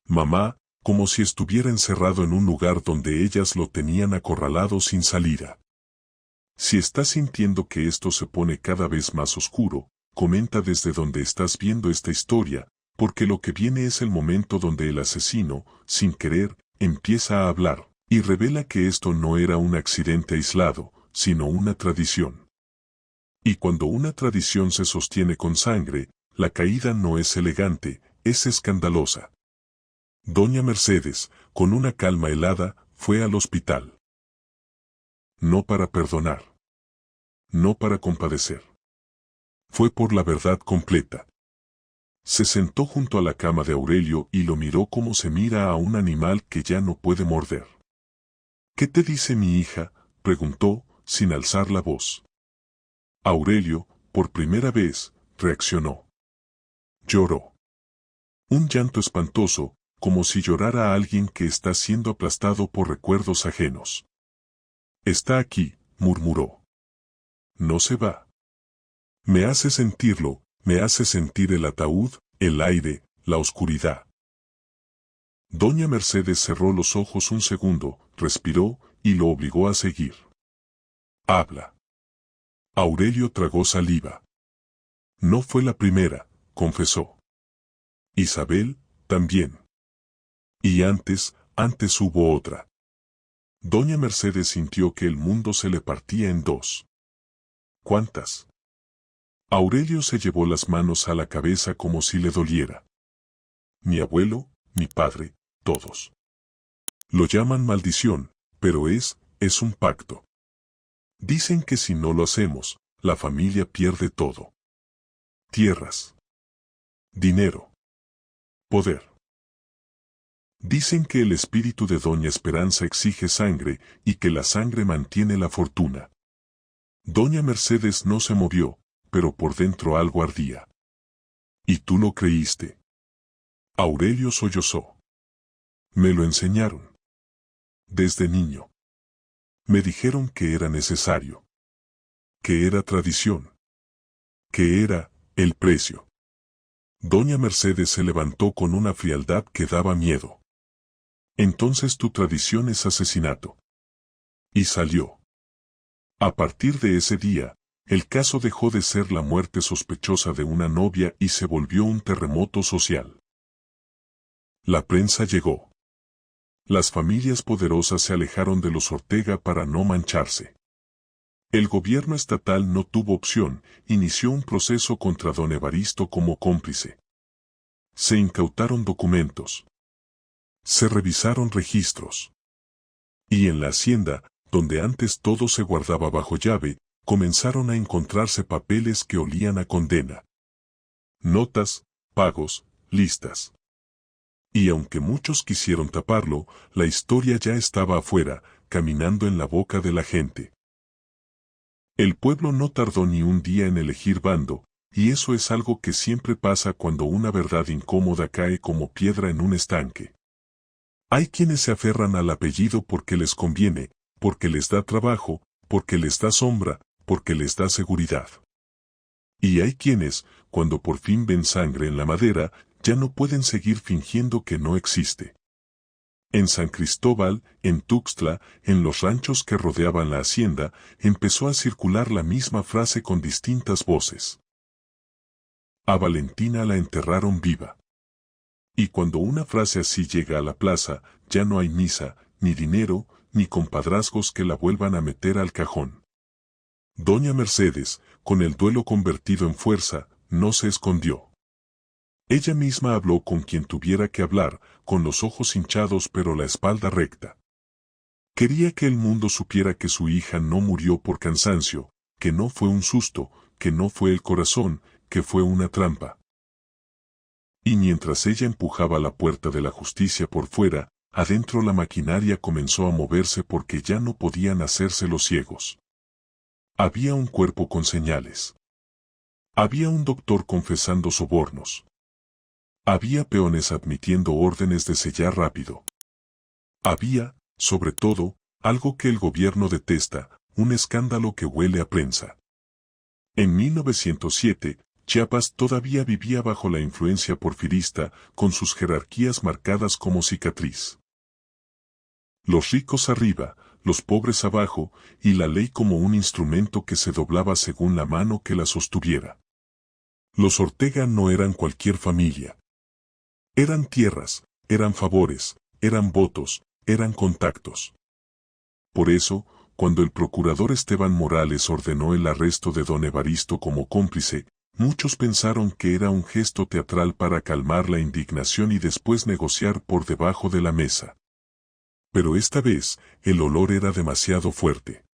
Mamá, como si estuviera encerrado en un lugar donde ellas lo tenían acorralado sin salida. Si estás sintiendo que esto se pone cada vez más oscuro, comenta desde donde estás viendo esta historia, porque lo que viene es el momento donde el asesino, sin querer, empieza a hablar, y revela que esto no era un accidente aislado, sino una tradición. Y cuando una tradición se sostiene con sangre, la caída no es elegante, es escandalosa. Doña Mercedes, con una calma helada, fue al hospital. No para perdonar. No para compadecer. Fue por la verdad completa. Se sentó junto a la cama de Aurelio y lo miró como se mira a un animal que ya no puede morder. ¿Qué te dice mi hija?, preguntó, sin alzar la voz. Aurelio, por primera vez, reaccionó. Lloró. Un llanto espantoso, como si llorara a alguien que está siendo aplastado por recuerdos ajenos. Está aquí, murmuró. No se va. Me hace sentirlo, me hace sentir el ataúd, el aire, la oscuridad. Doña Mercedes cerró los ojos un segundo, respiró, y lo obligó a seguir. Habla. Aurelio tragó saliva. No fue la primera, confesó. Isabel, también. Y antes hubo otra. Doña Mercedes sintió que el mundo se le partía en dos. ¿Cuántas? Aurelio se llevó las manos a la cabeza como si le doliera. Mi abuelo, mi padre, todos. Lo llaman maldición, pero es un pacto. Dicen que si no lo hacemos, la familia pierde todo. Tierras. Dinero. Poder. Dicen que el espíritu de Doña Esperanza exige sangre y que la sangre mantiene la fortuna. Doña Mercedes no se movió, pero por dentro algo ardía. ¿Y tú lo creíste? Aurelio sollozó. Me lo enseñaron. Desde niño. Me dijeron que era necesario. Que era tradición. Que era el precio. Doña Mercedes se levantó con una frialdad que daba miedo. Entonces tu tradición es asesinato. Y salió. A partir de ese día, el caso dejó de ser la muerte sospechosa de una novia y se volvió un terremoto social. La prensa llegó. Las familias poderosas se alejaron de los Ortega para no mancharse. El gobierno estatal no tuvo opción, inició un proceso contra don Evaristo como cómplice. Se incautaron documentos. Se revisaron registros. Y en la hacienda, donde antes todo se guardaba bajo llave, comenzaron a encontrarse papeles que olían a condena. Notas, pagos, listas. Y aunque muchos quisieron taparlo, la historia ya estaba afuera, caminando en la boca de la gente. El pueblo no tardó ni un día en elegir bando, y eso es algo que siempre pasa cuando una verdad incómoda cae como piedra en un estanque. Hay quienes se aferran al apellido porque les conviene, porque les da trabajo, porque les da sombra, porque les da seguridad. Y hay quienes, cuando por fin ven sangre en la madera, ya no pueden seguir fingiendo que no existe. En San Cristóbal, en Tuxtla, en los ranchos que rodeaban la hacienda, empezó a circular la misma frase con distintas voces. A Valentina la enterraron viva. Y cuando una frase así llega a la plaza, ya no hay misa, ni dinero, ni compadrazgos que la vuelvan a meter al cajón. Doña Mercedes, con el duelo convertido en fuerza, no se escondió. Ella misma habló con quien tuviera que hablar, con los ojos hinchados pero la espalda recta. Quería que el mundo supiera que su hija no murió por cansancio, que no fue un susto, que no fue el corazón, que fue una trampa. Y mientras ella empujaba la puerta de la justicia por fuera, adentro la maquinaria comenzó a moverse porque ya no podían hacerse los ciegos. Había un cuerpo con señales. Había un doctor confesando sobornos. Había peones admitiendo órdenes de sellar rápido. Había, sobre todo, algo que el gobierno detesta, un escándalo que huele a prensa. En 1907, Chiapas todavía vivía bajo la influencia porfirista, con sus jerarquías marcadas como cicatriz. Los ricos arriba, los pobres abajo, y la ley como un instrumento que se doblaba según la mano que la sostuviera. Los Ortega no eran cualquier familia. Eran tierras, eran favores, eran votos, eran contactos. Por eso, cuando el procurador Esteban Morales ordenó el arresto de don Evaristo como cómplice, Muchos pensaron que era un gesto teatral para calmar la indignación y después negociar por debajo de la mesa. Pero esta vez, el olor era demasiado fuerte.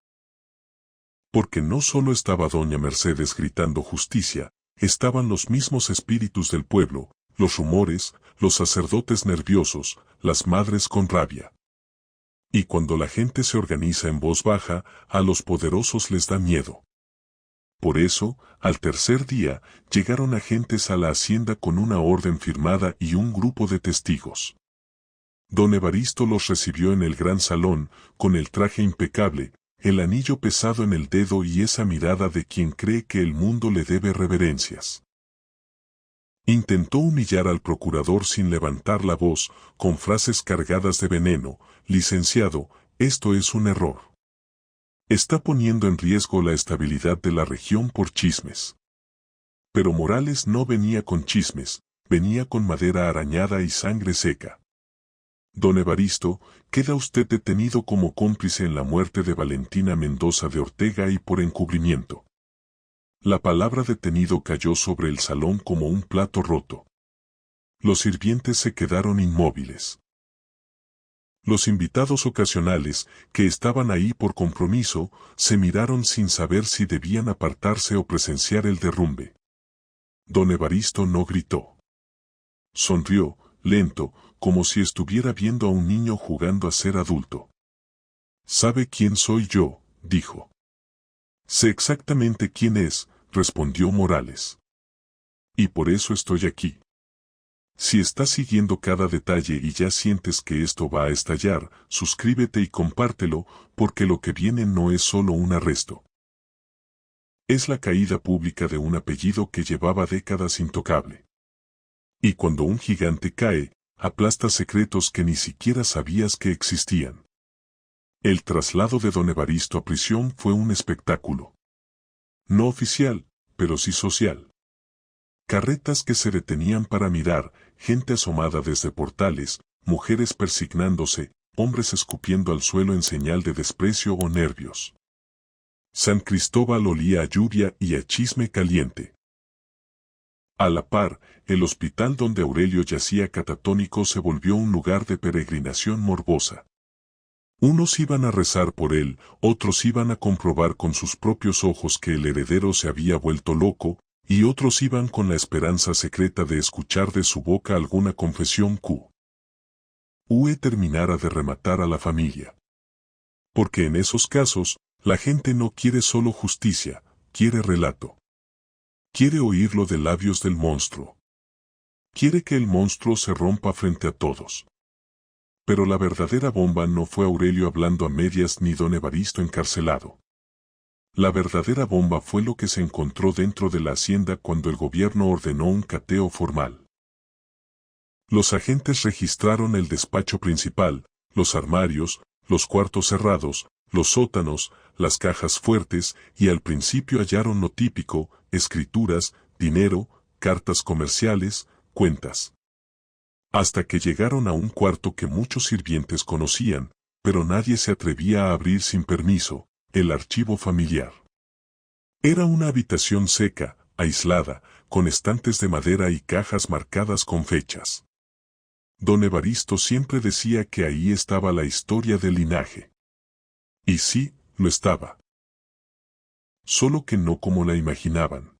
Porque no solo estaba doña Mercedes gritando justicia, estaban los mismos espíritus del pueblo, los rumores, los sacerdotes nerviosos, las madres con rabia. Y cuando la gente se organiza en voz baja, a los poderosos les da miedo. Por eso, al tercer día, llegaron agentes a la hacienda con una orden firmada y un grupo de testigos. Don Evaristo los recibió en el gran salón, con el traje impecable, el anillo pesado en el dedo y esa mirada de quien cree que el mundo le debe reverencias. Intentó humillar al procurador sin levantar la voz, con frases cargadas de veneno: licenciado, esto es un error. Está poniendo en riesgo la estabilidad de la región por chismes. Pero Morales no venía con chismes, venía con madera arañada y sangre seca. Don Evaristo, queda usted detenido como cómplice en la muerte de Valentina Mendoza de Ortega y por encubrimiento. La palabra detenido cayó sobre el salón como un plato roto. Los sirvientes se quedaron inmóviles. Los invitados ocasionales, que estaban ahí por compromiso, se miraron sin saber si debían apartarse o presenciar el derrumbe. Don Evaristo no gritó. Sonrió, lento, como si estuviera viendo a un niño jugando a ser adulto. «¿Sabe quién soy yo?», dijo. «Sé exactamente quién es», respondió Morales. «Y por eso estoy aquí». Si estás siguiendo cada detalle y ya sientes que esto va a estallar, suscríbete y compártelo, porque lo que viene no es solo un arresto. Es la caída pública de un apellido que llevaba décadas intocable. Y cuando un gigante cae, aplasta secretos que ni siquiera sabías que existían. El traslado de don Evaristo a prisión fue un espectáculo. No oficial, pero sí social. Carretas que se detenían para mirar, gente asomada desde portales, mujeres persignándose, hombres escupiendo al suelo en señal de desprecio o nervios. San Cristóbal olía a lluvia y a chisme caliente. A la par, el hospital donde Aurelio yacía catatónico se volvió un lugar de peregrinación morbosa. Unos iban a rezar por él, otros iban a comprobar con sus propios ojos que el heredero se había vuelto loco, y otros iban con la esperanza secreta de escuchar de su boca alguna confesión que terminara de rematar a la familia. Porque en esos casos, la gente no quiere solo justicia, quiere relato. Quiere oírlo de labios del monstruo. Quiere que el monstruo se rompa frente a todos. Pero la verdadera bomba no fue Aurelio hablando a medias ni don Evaristo encarcelado. La verdadera bomba fue lo que se encontró dentro de la hacienda cuando el gobierno ordenó un cateo formal. Los agentes registraron el despacho principal, los armarios, los cuartos cerrados, los sótanos, las cajas fuertes, y al principio hallaron lo típico: escrituras, dinero, cartas comerciales, cuentas. Hasta que llegaron a un cuarto que muchos sirvientes conocían, pero nadie se atrevía a abrir sin permiso: el archivo familiar. Era una habitación seca, aislada, con estantes de madera y cajas marcadas con fechas. Don Evaristo siempre decía que ahí estaba la historia del linaje. Y sí, lo estaba. Solo que no como la imaginaban.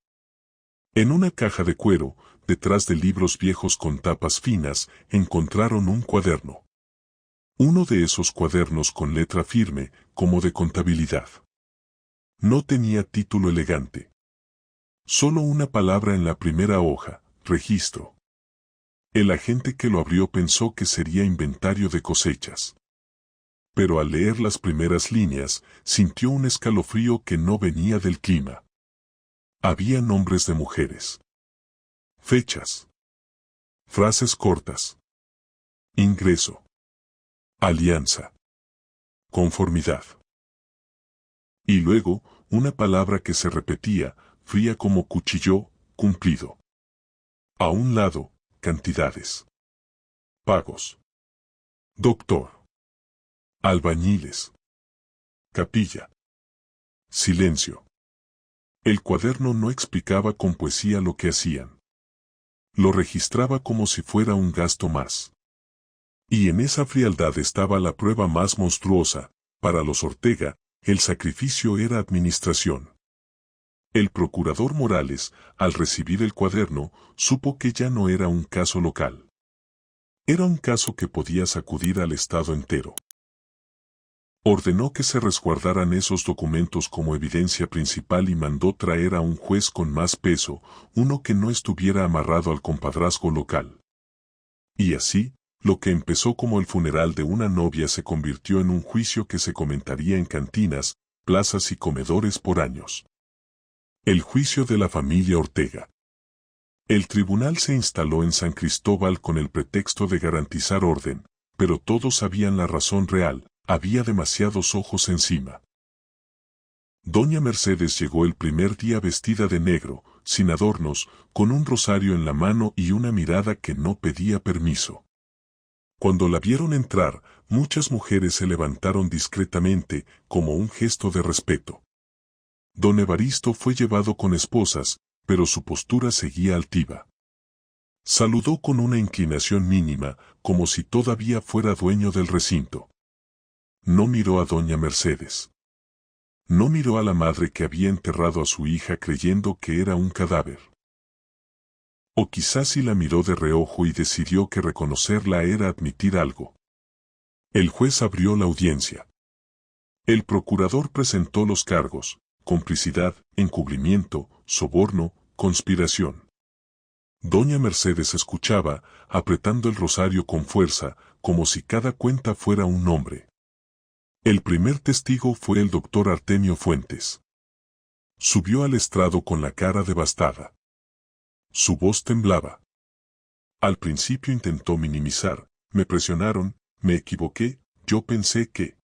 En una caja de cuero, detrás de libros viejos con tapas finas, encontraron un cuaderno. Uno de esos cuadernos con letra firme, como de contabilidad. No tenía título elegante. Solo una palabra en la primera hoja: registro. El agente que lo abrió pensó que sería inventario de cosechas. Pero al leer las primeras líneas, sintió un escalofrío que no venía del clima. Había nombres de mujeres. Fechas. Frases cortas. Ingreso. Alianza. Conformidad. Y luego, una palabra que se repetía, fría como cuchillo: cumplido. A un lado, cantidades. Pagos. Doctor. Albañiles. Capilla. Silencio. El cuaderno no explicaba con poesía lo que hacían. Lo registraba como si fuera un gasto más. Y en esa frialdad estaba la prueba más monstruosa. Para los Ortega, el sacrificio era administración. El procurador Morales, al recibir el cuaderno, supo que ya no era un caso local. Era un caso que podía sacudir al Estado entero. Ordenó que se resguardaran esos documentos como evidencia principal y mandó traer a un juez con más peso, uno que no estuviera amarrado al compadrazgo local. Y así, lo que empezó como el funeral de una novia se convirtió en un juicio que se comentaría en cantinas, plazas y comedores por años. El juicio de la familia Ortega. El tribunal se instaló en San Cristóbal con el pretexto de garantizar orden, pero todos sabían la razón real, había demasiados ojos encima. Doña Mercedes llegó el primer día vestida de negro, sin adornos, con un rosario en la mano y una mirada que no pedía permiso. Cuando la vieron entrar, muchas mujeres se levantaron discretamente, como un gesto de respeto. Don Evaristo fue llevado con esposas, pero su postura seguía altiva. Saludó con una inclinación mínima, como si todavía fuera dueño del recinto. No miró a doña Mercedes. No miró a la madre que había enterrado a su hija creyendo que era un cadáver. O quizás sí la miró de reojo y decidió que reconocerla era admitir algo. El juez abrió la audiencia. El procurador presentó los cargos: complicidad, encubrimiento, soborno, conspiración. Doña Mercedes escuchaba, apretando el rosario con fuerza, como si cada cuenta fuera un nombre. El primer testigo fue el doctor Artemio Fuentes. Subió al estrado con la cara devastada. Su voz temblaba. Al principio intentó minimizar: me presionaron, me equivoqué, yo pensé que...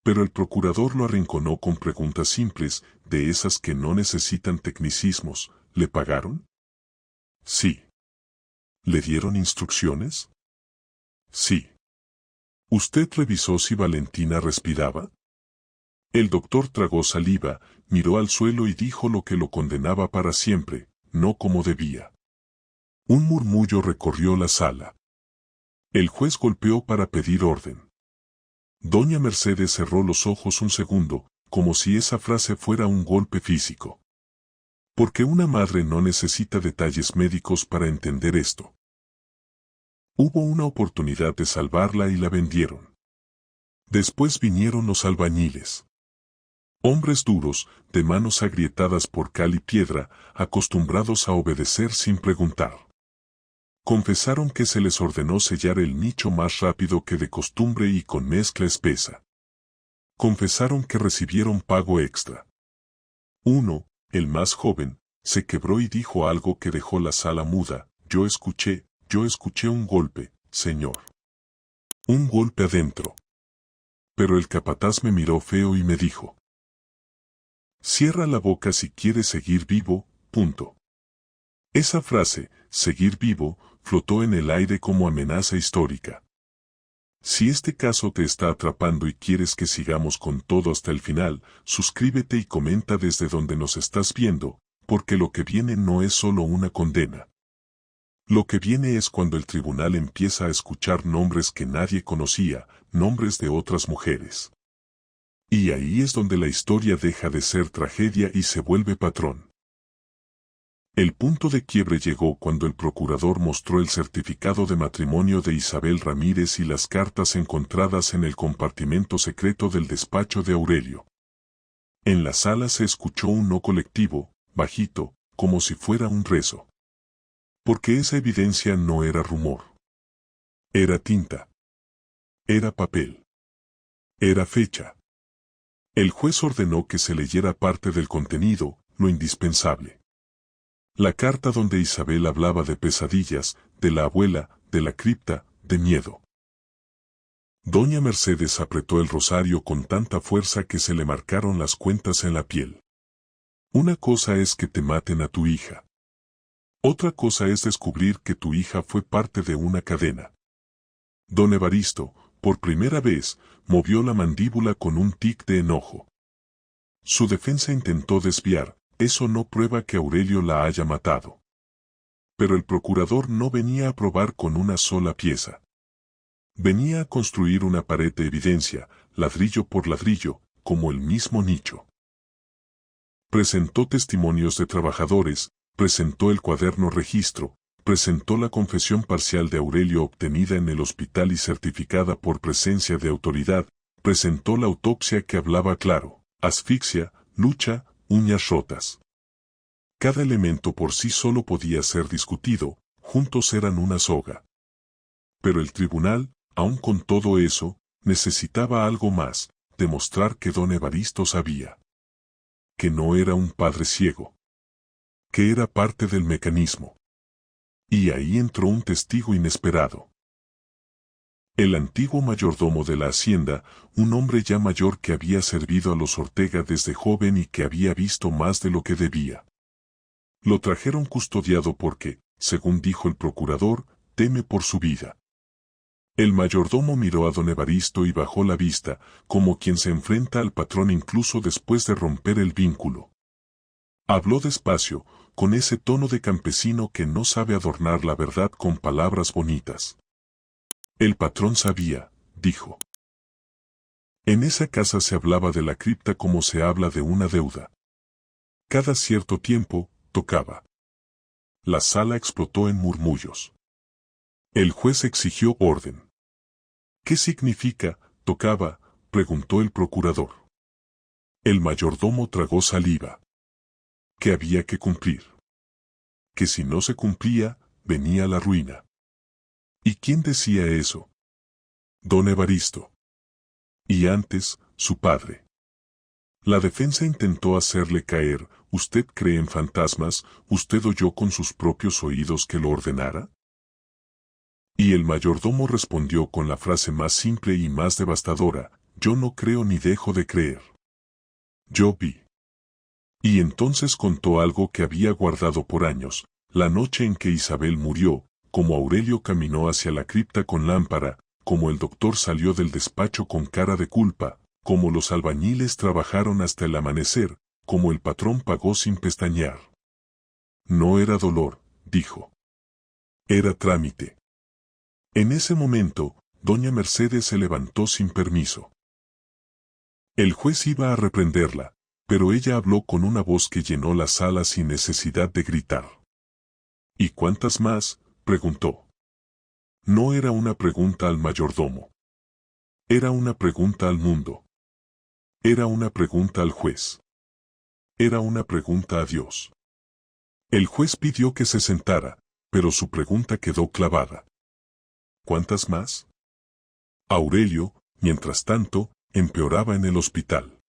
Pero el procurador lo arrinconó con preguntas simples, de esas que no necesitan tecnicismos. ¿Le pagaron? Sí. ¿Le dieron instrucciones? Sí. ¿Usted revisó si Valentina respiraba? El doctor tragó saliva, miró al suelo y dijo lo que lo condenaba para siempre: no como debía. Un murmullo recorrió la sala. El juez golpeó para pedir orden. Doña Mercedes cerró los ojos un segundo, como si esa frase fuera un golpe físico. Porque una madre no necesita detalles médicos para entender esto. Hubo una oportunidad de salvarla y la vendieron. Después vinieron los albañiles. Hombres duros, de manos agrietadas por cal y piedra, acostumbrados a obedecer sin preguntar. Confesaron que se les ordenó sellar el nicho más rápido que de costumbre y con mezcla espesa. Confesaron que recibieron pago extra. Uno, el más joven, se quebró y dijo algo que dejó la sala muda: yo escuché un golpe, señor. Un golpe adentro. Pero el capataz me miró feo y me dijo: cierra la boca si quieres seguir vivo, punto. Esa frase, seguir vivo, flotó en el aire como amenaza histórica. Si este caso te está atrapando y quieres que sigamos con todo hasta el final, suscríbete y comenta desde donde nos estás viendo, porque lo que viene no es solo una condena. Lo que viene es cuando el tribunal empieza a escuchar nombres que nadie conocía, nombres de otras mujeres. Y ahí es donde la historia deja de ser tragedia y se vuelve patrón. El punto de quiebre llegó cuando el procurador mostró el certificado de matrimonio de Isabel Ramírez y las cartas encontradas en el compartimento secreto del despacho de Aurelio. En la sala se escuchó un no colectivo, bajito, como si fuera un rezo. Porque esa evidencia no era rumor. Era tinta. Era papel. Era fecha. El juez ordenó que se leyera parte del contenido, lo indispensable. La carta donde Isabel hablaba de pesadillas, de la abuela, de la cripta, de miedo. Doña Mercedes apretó el rosario con tanta fuerza que se le marcaron las cuentas en la piel. Una cosa es que te maten a tu hija. Otra cosa es descubrir que tu hija fue parte de una cadena. Don Evaristo, por primera vez, movió la mandíbula con un tic de enojo. Su defensa intentó desviar, eso no prueba que Aurelio la haya matado. Pero el procurador no venía a probar con una sola pieza. Venía a construir una pared de evidencia, ladrillo por ladrillo, como el mismo nicho. Presentó testimonios de trabajadores, presentó el cuaderno registro, presentó la confesión parcial de Aurelio obtenida en el hospital y certificada por presencia de autoridad, presentó la autopsia que hablaba claro, asfixia, lucha, uñas rotas. Cada elemento por sí solo podía ser discutido, juntos eran una soga. Pero el tribunal, aun con todo eso, necesitaba algo más, demostrar que don Evaristo sabía. Que no era un padre ciego. Que era parte del mecanismo. Y ahí entró un testigo inesperado. El antiguo mayordomo de la hacienda, un hombre ya mayor que había servido a los Ortega desde joven y que había visto más de lo que debía. Lo trajeron custodiado porque, según dijo el procurador, teme por su vida. El mayordomo miró a don Evaristo y bajó la vista, como quien se enfrenta al patrón incluso después de romper el vínculo. Habló despacio, con ese tono de campesino que no sabe adornar la verdad con palabras bonitas. El patrón sabía, dijo. En esa casa se hablaba de la cripta como se habla de una deuda. Cada cierto tiempo, tocaba. La sala explotó en murmullos. El juez exigió orden. ¿Qué significa, tocaba?, preguntó el procurador. El mayordomo tragó saliva. Que había que cumplir. Que si no se cumplía, venía la ruina. ¿Y quién decía eso? Don Evaristo. Y antes, su padre. La defensa intentó hacerle caer, ¿usted cree en fantasmas? ¿Usted oyó con sus propios oídos que lo ordenara? Y el mayordomo respondió con la frase más simple y más devastadora, yo no creo ni dejo de creer. Yo vi. Y entonces contó algo que había guardado por años, la noche en que Isabel murió, como Aurelio caminó hacia la cripta con lámpara, como el doctor salió del despacho con cara de culpa, como los albañiles trabajaron hasta el amanecer, como el patrón pagó sin pestañear. No era dolor, dijo. Era trámite. En ese momento, doña Mercedes se levantó sin permiso. El juez iba a reprenderla, pero ella habló con una voz que llenó la sala sin necesidad de gritar. ¿Y cuántas más?, preguntó. No era una pregunta al mayordomo. Era una pregunta al mundo. Era una pregunta al juez. Era una pregunta a Dios. El juez pidió que se sentara, pero su pregunta quedó clavada. ¿Cuántas más? Aurelio, mientras tanto, empeoraba en el hospital.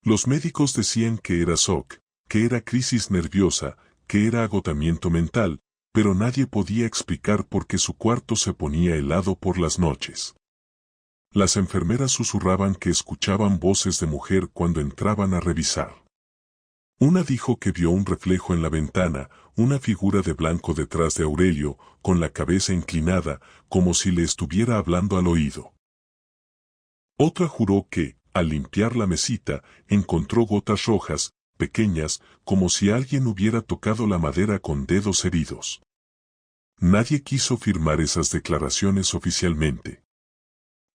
Los médicos decían que era shock, que era crisis nerviosa, que era agotamiento mental, pero nadie podía explicar por qué su cuarto se ponía helado por las noches. Las enfermeras susurraban que escuchaban voces de mujer cuando entraban a revisar. Una dijo que vio un reflejo en la ventana, una figura de blanco detrás de Aurelio, con la cabeza inclinada, como si le estuviera hablando al oído. Otra juró que, al limpiar la mesita, encontró gotas rojas, pequeñas, como si alguien hubiera tocado la madera con dedos heridos. Nadie quiso firmar esas declaraciones oficialmente.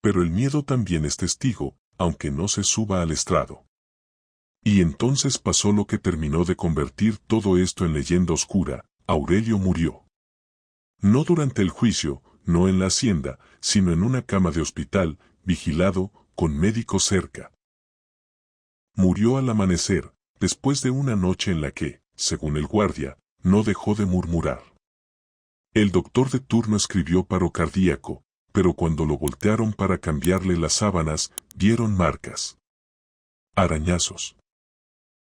Pero el miedo también es testigo, aunque no se suba al estrado. Y entonces pasó lo que terminó de convertir todo esto en leyenda oscura, Aurelio murió. No durante el juicio, no en la hacienda, sino en una cama de hospital, vigilado, con médicos cerca. Murió al amanecer, después de una noche en la que, según el guardia, no dejó de murmurar. El doctor de turno escribió paro cardíaco, pero cuando lo voltearon para cambiarle las sábanas, vieron marcas. Arañazos.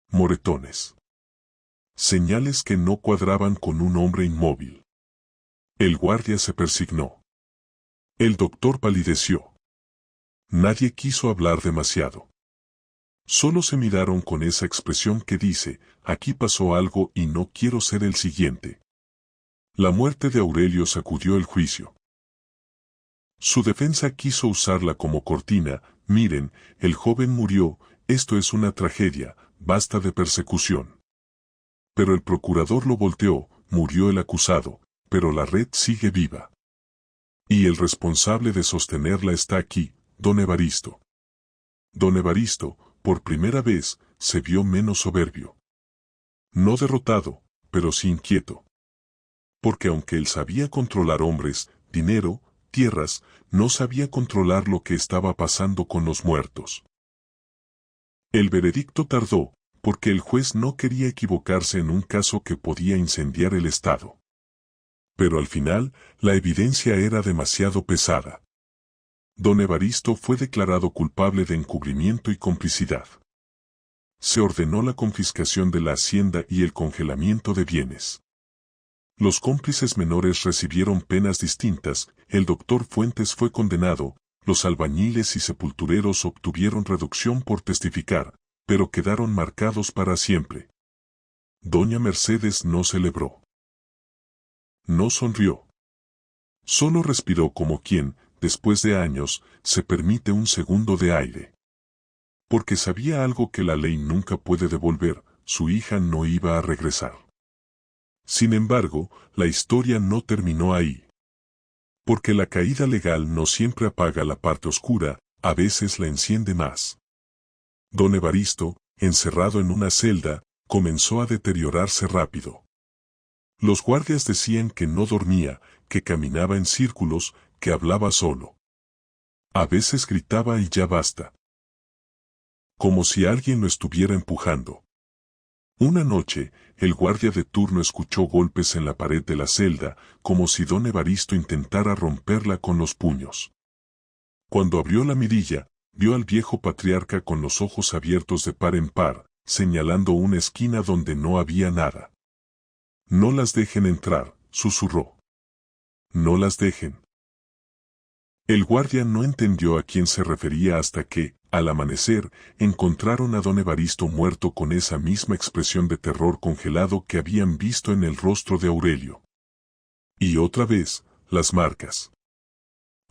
Moretones. Señales que no cuadraban con un hombre inmóvil. El guardia se persignó. El doctor palideció. Nadie quiso hablar demasiado. Solo se miraron con esa expresión que dice, aquí pasó algo y no quiero ser el siguiente. La muerte de Aurelio sacudió el juicio. Su defensa quiso usarla como cortina, miren, el joven murió, esto es una tragedia, basta de persecución. Pero el procurador lo volteó, murió el acusado, pero la red sigue viva. Y el responsable de sostenerla está aquí, don Evaristo. Don Evaristo, por primera vez, se vio menos soberbio. No derrotado, pero sí inquieto. Porque aunque él sabía controlar hombres, dinero, tierras, no sabía controlar lo que estaba pasando con los muertos. El veredicto tardó, porque el juez no quería equivocarse en un caso que podía incendiar el Estado. Pero al final, la evidencia era demasiado pesada. Don Evaristo fue declarado culpable de encubrimiento y complicidad. Se ordenó la confiscación de la hacienda y el congelamiento de bienes. Los cómplices menores recibieron penas distintas, el doctor Fuentes fue condenado, los albañiles y sepultureros obtuvieron reducción por testificar, pero quedaron marcados para siempre. Doña Mercedes no celebró. No sonrió. Solo respiró como quien, después de años, se permite un segundo de aire. Porque sabía algo que la ley nunca puede devolver, su hija no iba a regresar. Sin embargo, la historia no terminó ahí. Porque la caída legal no siempre apaga la parte oscura, a veces la enciende más. Don Evaristo, encerrado en una celda, comenzó a deteriorarse rápido. Los guardias decían que no dormía, que caminaba en círculos, que hablaba solo. A veces gritaba y ya basta. Como si alguien lo estuviera empujando. Una noche, el guardia de turno escuchó golpes en la pared de la celda, como si don Evaristo intentara romperla con los puños. Cuando abrió la mirilla, vio al viejo patriarca con los ojos abiertos de par en par, señalando una esquina donde no había nada. No las dejen entrar, susurró. No las dejen. El guardia no entendió a quién se refería hasta que, al amanecer, encontraron a don Evaristo muerto con esa misma expresión de terror congelado que habían visto en el rostro de Aurelio. Y otra vez, las marcas.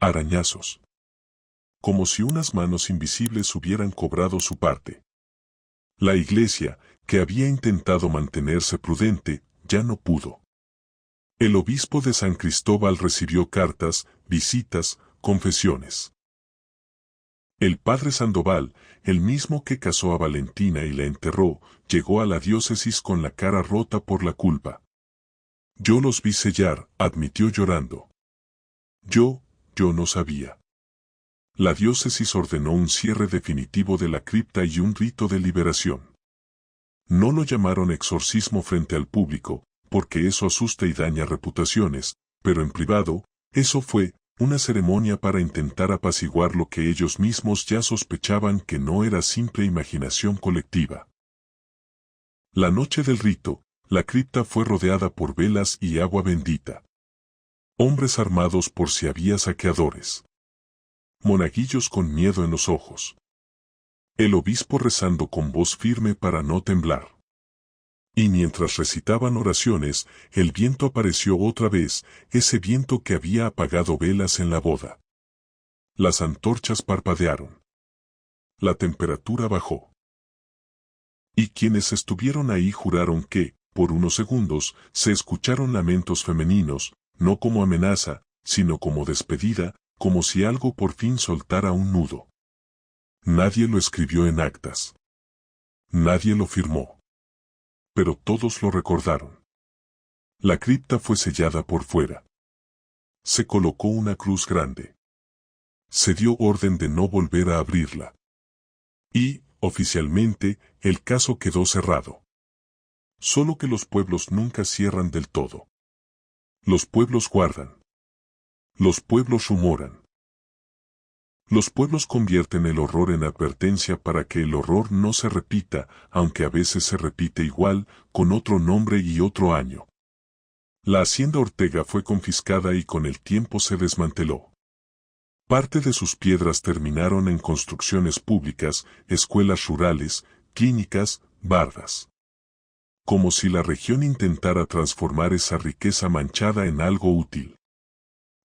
Arañazos. Como si unas manos invisibles hubieran cobrado su parte. La iglesia, que había intentado mantenerse prudente, ya no pudo. El obispo de San Cristóbal recibió cartas, visitas, confesiones. El padre Sandoval, el mismo que casó a Valentina y la enterró, llegó a la diócesis con la cara rota por la culpa. Yo los vi sellar, admitió llorando. Yo no sabía. La diócesis ordenó un cierre definitivo de la cripta y un rito de liberación. No lo llamaron exorcismo frente al público, porque eso asusta y daña reputaciones, pero en privado, eso fue una ceremonia para intentar apaciguar lo que ellos mismos ya sospechaban que no era simple imaginación colectiva. La noche del rito, la cripta fue rodeada por velas y agua bendita. Hombres armados por si había saqueadores. Monaguillos con miedo en los ojos. El obispo rezando con voz firme para no temblar. Y mientras recitaban oraciones, el viento apareció otra vez, ese viento que había apagado velas en la boda. Las antorchas parpadearon. La temperatura bajó. Y quienes estuvieron ahí juraron que, por unos segundos, se escucharon lamentos femeninos, no como amenaza, sino como despedida, como si algo por fin soltara un nudo. Nadie lo escribió en actas. Nadie lo firmó. Pero todos lo recordaron. La cripta fue sellada por fuera. Se colocó una cruz grande. Se dio orden de no volver a abrirla. Y, oficialmente, el caso quedó cerrado. Solo que los pueblos nunca cierran del todo. Los pueblos guardan. Los pueblos rumoran. Los pueblos convierten el horror en advertencia para que el horror no se repita, aunque a veces se repite igual, con otro nombre y otro año. La hacienda Ortega fue confiscada y con el tiempo se desmanteló. Parte de sus piedras terminaron en construcciones públicas, escuelas rurales, clínicas, bardas. Como si la región intentara transformar esa riqueza manchada en algo útil.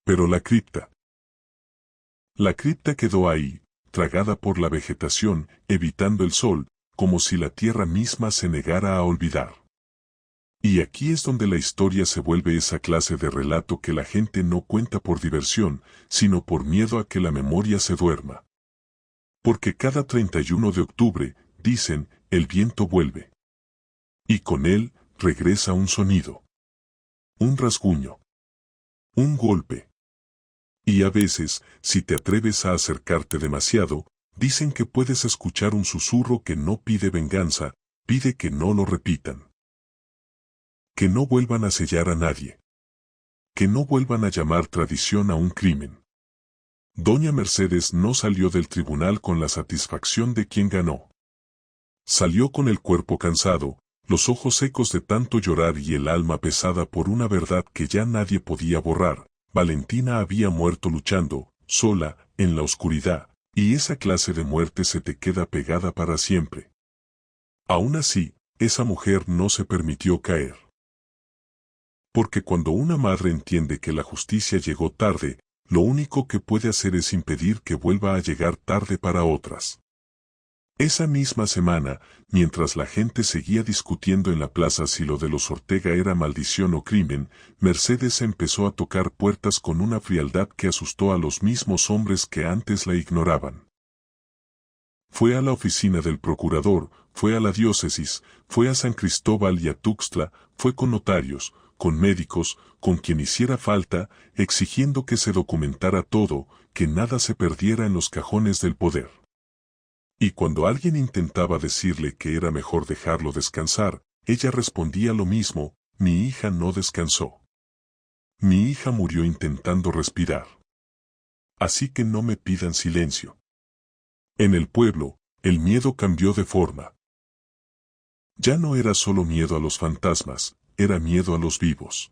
Pero la cripta quedó ahí, tragada por la vegetación, evitando el sol, como si la tierra misma se negara a olvidar. Y aquí es donde la historia se vuelve esa clase de relato que la gente no cuenta por diversión, sino por miedo a que la memoria se duerma. Porque cada 31 de octubre, dicen, el viento vuelve. Y con él, regresa un sonido. Un rasguño. Un golpe. Y a veces, si te atreves a acercarte demasiado, dicen que puedes escuchar un susurro que no pide venganza, pide que no lo repitan. Que no vuelvan a sellar a nadie. Que no vuelvan a llamar tradición a un crimen. Doña Mercedes no salió del tribunal con la satisfacción de quien ganó. Salió con el cuerpo cansado, los ojos secos de tanto llorar y el alma pesada por una verdad que ya nadie podía borrar. Valentina había muerto luchando, sola, en la oscuridad, y esa clase de muerte se te queda pegada para siempre. Aún así, esa mujer no se permitió caer. Porque cuando una madre entiende que la justicia llegó tarde, lo único que puede hacer es impedir que vuelva a llegar tarde para otras. Esa misma semana, mientras la gente seguía discutiendo en la plaza si lo de los Ortega era maldición o crimen, Mercedes empezó a tocar puertas con una frialdad que asustó a los mismos hombres que antes la ignoraban. Fue a la oficina del procurador, fue a la diócesis, fue a San Cristóbal y a Tuxtla, fue con notarios, con médicos, con quien hiciera falta, exigiendo que se documentara todo, que nada se perdiera en los cajones del poder. Y cuando alguien intentaba decirle que era mejor dejarlo descansar, ella respondía lo mismo: mi hija no descansó. Mi hija murió intentando respirar. Así que no me pidan silencio. En el pueblo, el miedo cambió de forma. Ya no era solo miedo a los fantasmas, era miedo a los vivos.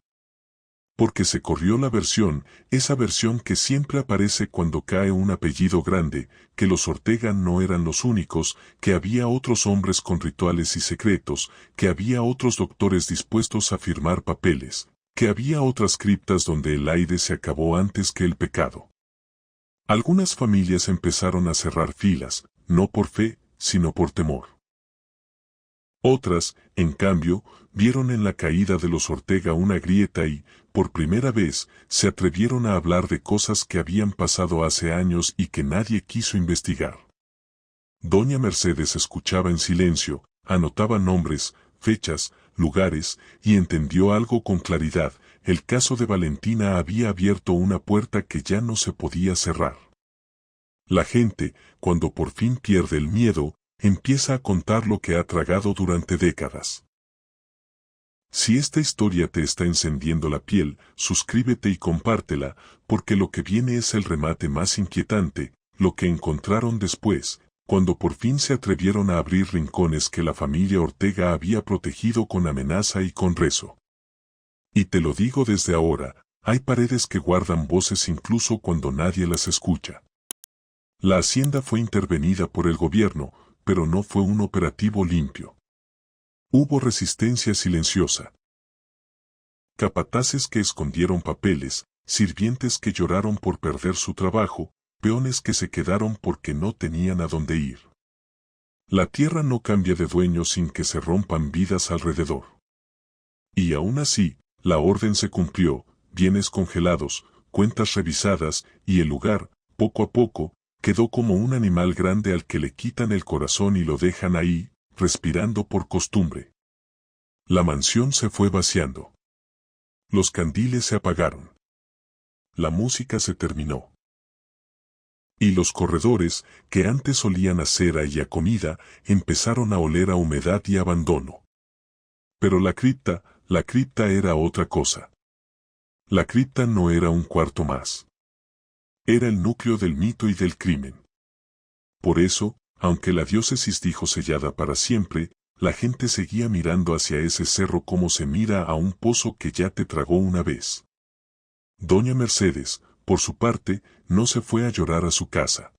Porque se corrió la versión, esa versión que siempre aparece cuando cae un apellido grande, que los Ortega no eran los únicos, que había otros hombres con rituales y secretos, que había otros doctores dispuestos a firmar papeles, que había otras criptas donde el aire se acabó antes que el pecado. Algunas familias empezaron a cerrar filas, no por fe, sino por temor. Otras, en cambio, vieron en la caída de los Ortega una grieta y, por primera vez, se atrevieron a hablar de cosas que habían pasado hace años y que nadie quiso investigar. Doña Mercedes escuchaba en silencio, anotaba nombres, fechas, lugares, y entendió algo con claridad: el caso de Valentina había abierto una puerta que ya no se podía cerrar. La gente, cuando por fin pierde el miedo, empieza a contar lo que ha tragado durante décadas. Si esta historia te está encendiendo la piel, suscríbete y compártela, porque lo que viene es el remate más inquietante, lo que encontraron después, cuando por fin se atrevieron a abrir rincones que la familia Ortega había protegido con amenaza y con rezo. Y te lo digo desde ahora, hay paredes que guardan voces incluso cuando nadie las escucha. La hacienda fue intervenida por el gobierno, pero no fue un operativo limpio. Hubo resistencia silenciosa. Capataces que escondieron papeles, sirvientes que lloraron por perder su trabajo, peones que se quedaron porque no tenían a dónde ir. La tierra no cambia de dueño sin que se rompan vidas alrededor. Y aún así, la orden se cumplió: bienes congelados, cuentas revisadas, y el lugar, poco a poco, quedó como un animal grande al que le quitan el corazón y lo dejan ahí, respirando por costumbre. La mansión se fue vaciando. Los candiles se apagaron. La música se terminó. Y los corredores, que antes olían a cera y a comida, empezaron a oler a humedad y abandono. Pero la cripta era otra cosa. La cripta no era un cuarto más. Era el núcleo del mito y del crimen. Por eso, aunque la diócesis dijo sellada para siempre, la gente seguía mirando hacia ese cerro como se mira a un pozo que ya te tragó una vez. Doña Mercedes, por su parte, no se fue a llorar a su casa.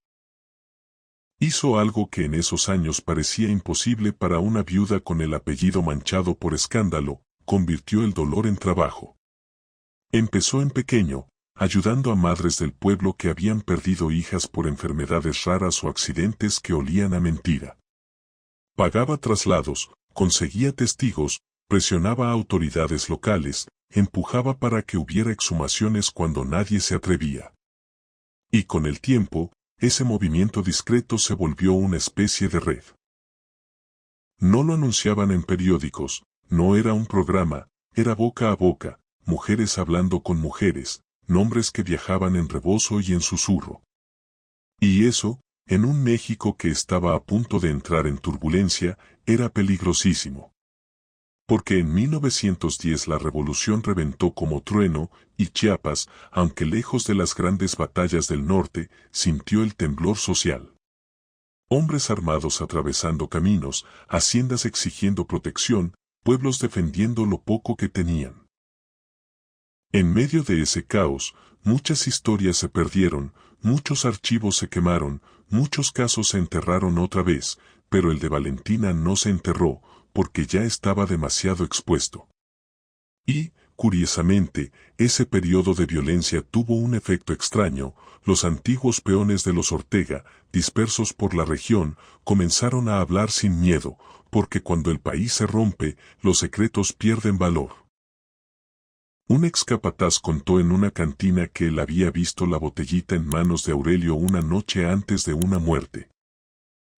Hizo algo que en esos años parecía imposible para una viuda con el apellido manchado por escándalo: convirtió el dolor en trabajo. Empezó en pequeño, ayudando a madres del pueblo que habían perdido hijas por enfermedades raras o accidentes que olían a mentira. Pagaba traslados, conseguía testigos, presionaba a autoridades locales, empujaba para que hubiera exhumaciones cuando nadie se atrevía. Y con el tiempo, ese movimiento discreto se volvió una especie de red. No lo anunciaban en periódicos, no era un programa, era boca a boca, mujeres hablando con mujeres, nombres que viajaban en rebozo y en susurro. Y eso, en un México que estaba a punto de entrar en turbulencia, era peligrosísimo. Porque en 1910 la revolución reventó como trueno, y Chiapas, aunque lejos de las grandes batallas del norte, sintió el temblor social. Hombres armados atravesando caminos, haciendas exigiendo protección, pueblos defendiendo lo poco que tenían. En medio de ese caos, muchas historias se perdieron, muchos archivos se quemaron, muchos casos se enterraron otra vez, pero el de Valentina no se enterró, porque ya estaba demasiado expuesto. Y, curiosamente, ese periodo de violencia tuvo un efecto extraño. Los antiguos peones de los Ortega, dispersos por la región, comenzaron a hablar sin miedo, porque cuando el país se rompe, los secretos pierden valor. Un ex capataz contó en una cantina que él había visto la botellita en manos de Aurelio una noche antes de una muerte.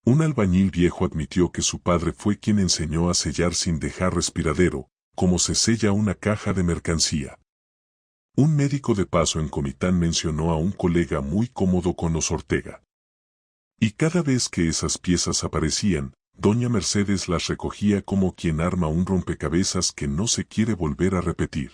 Un albañil viejo admitió que su padre fue quien enseñó a sellar sin dejar respiradero, como se sella una caja de mercancía. Un médico de paso en Comitán mencionó a un colega muy cómodo con los Ortega. Y cada vez que esas piezas aparecían, doña Mercedes las recogía como quien arma un rompecabezas que no se quiere volver a repetir.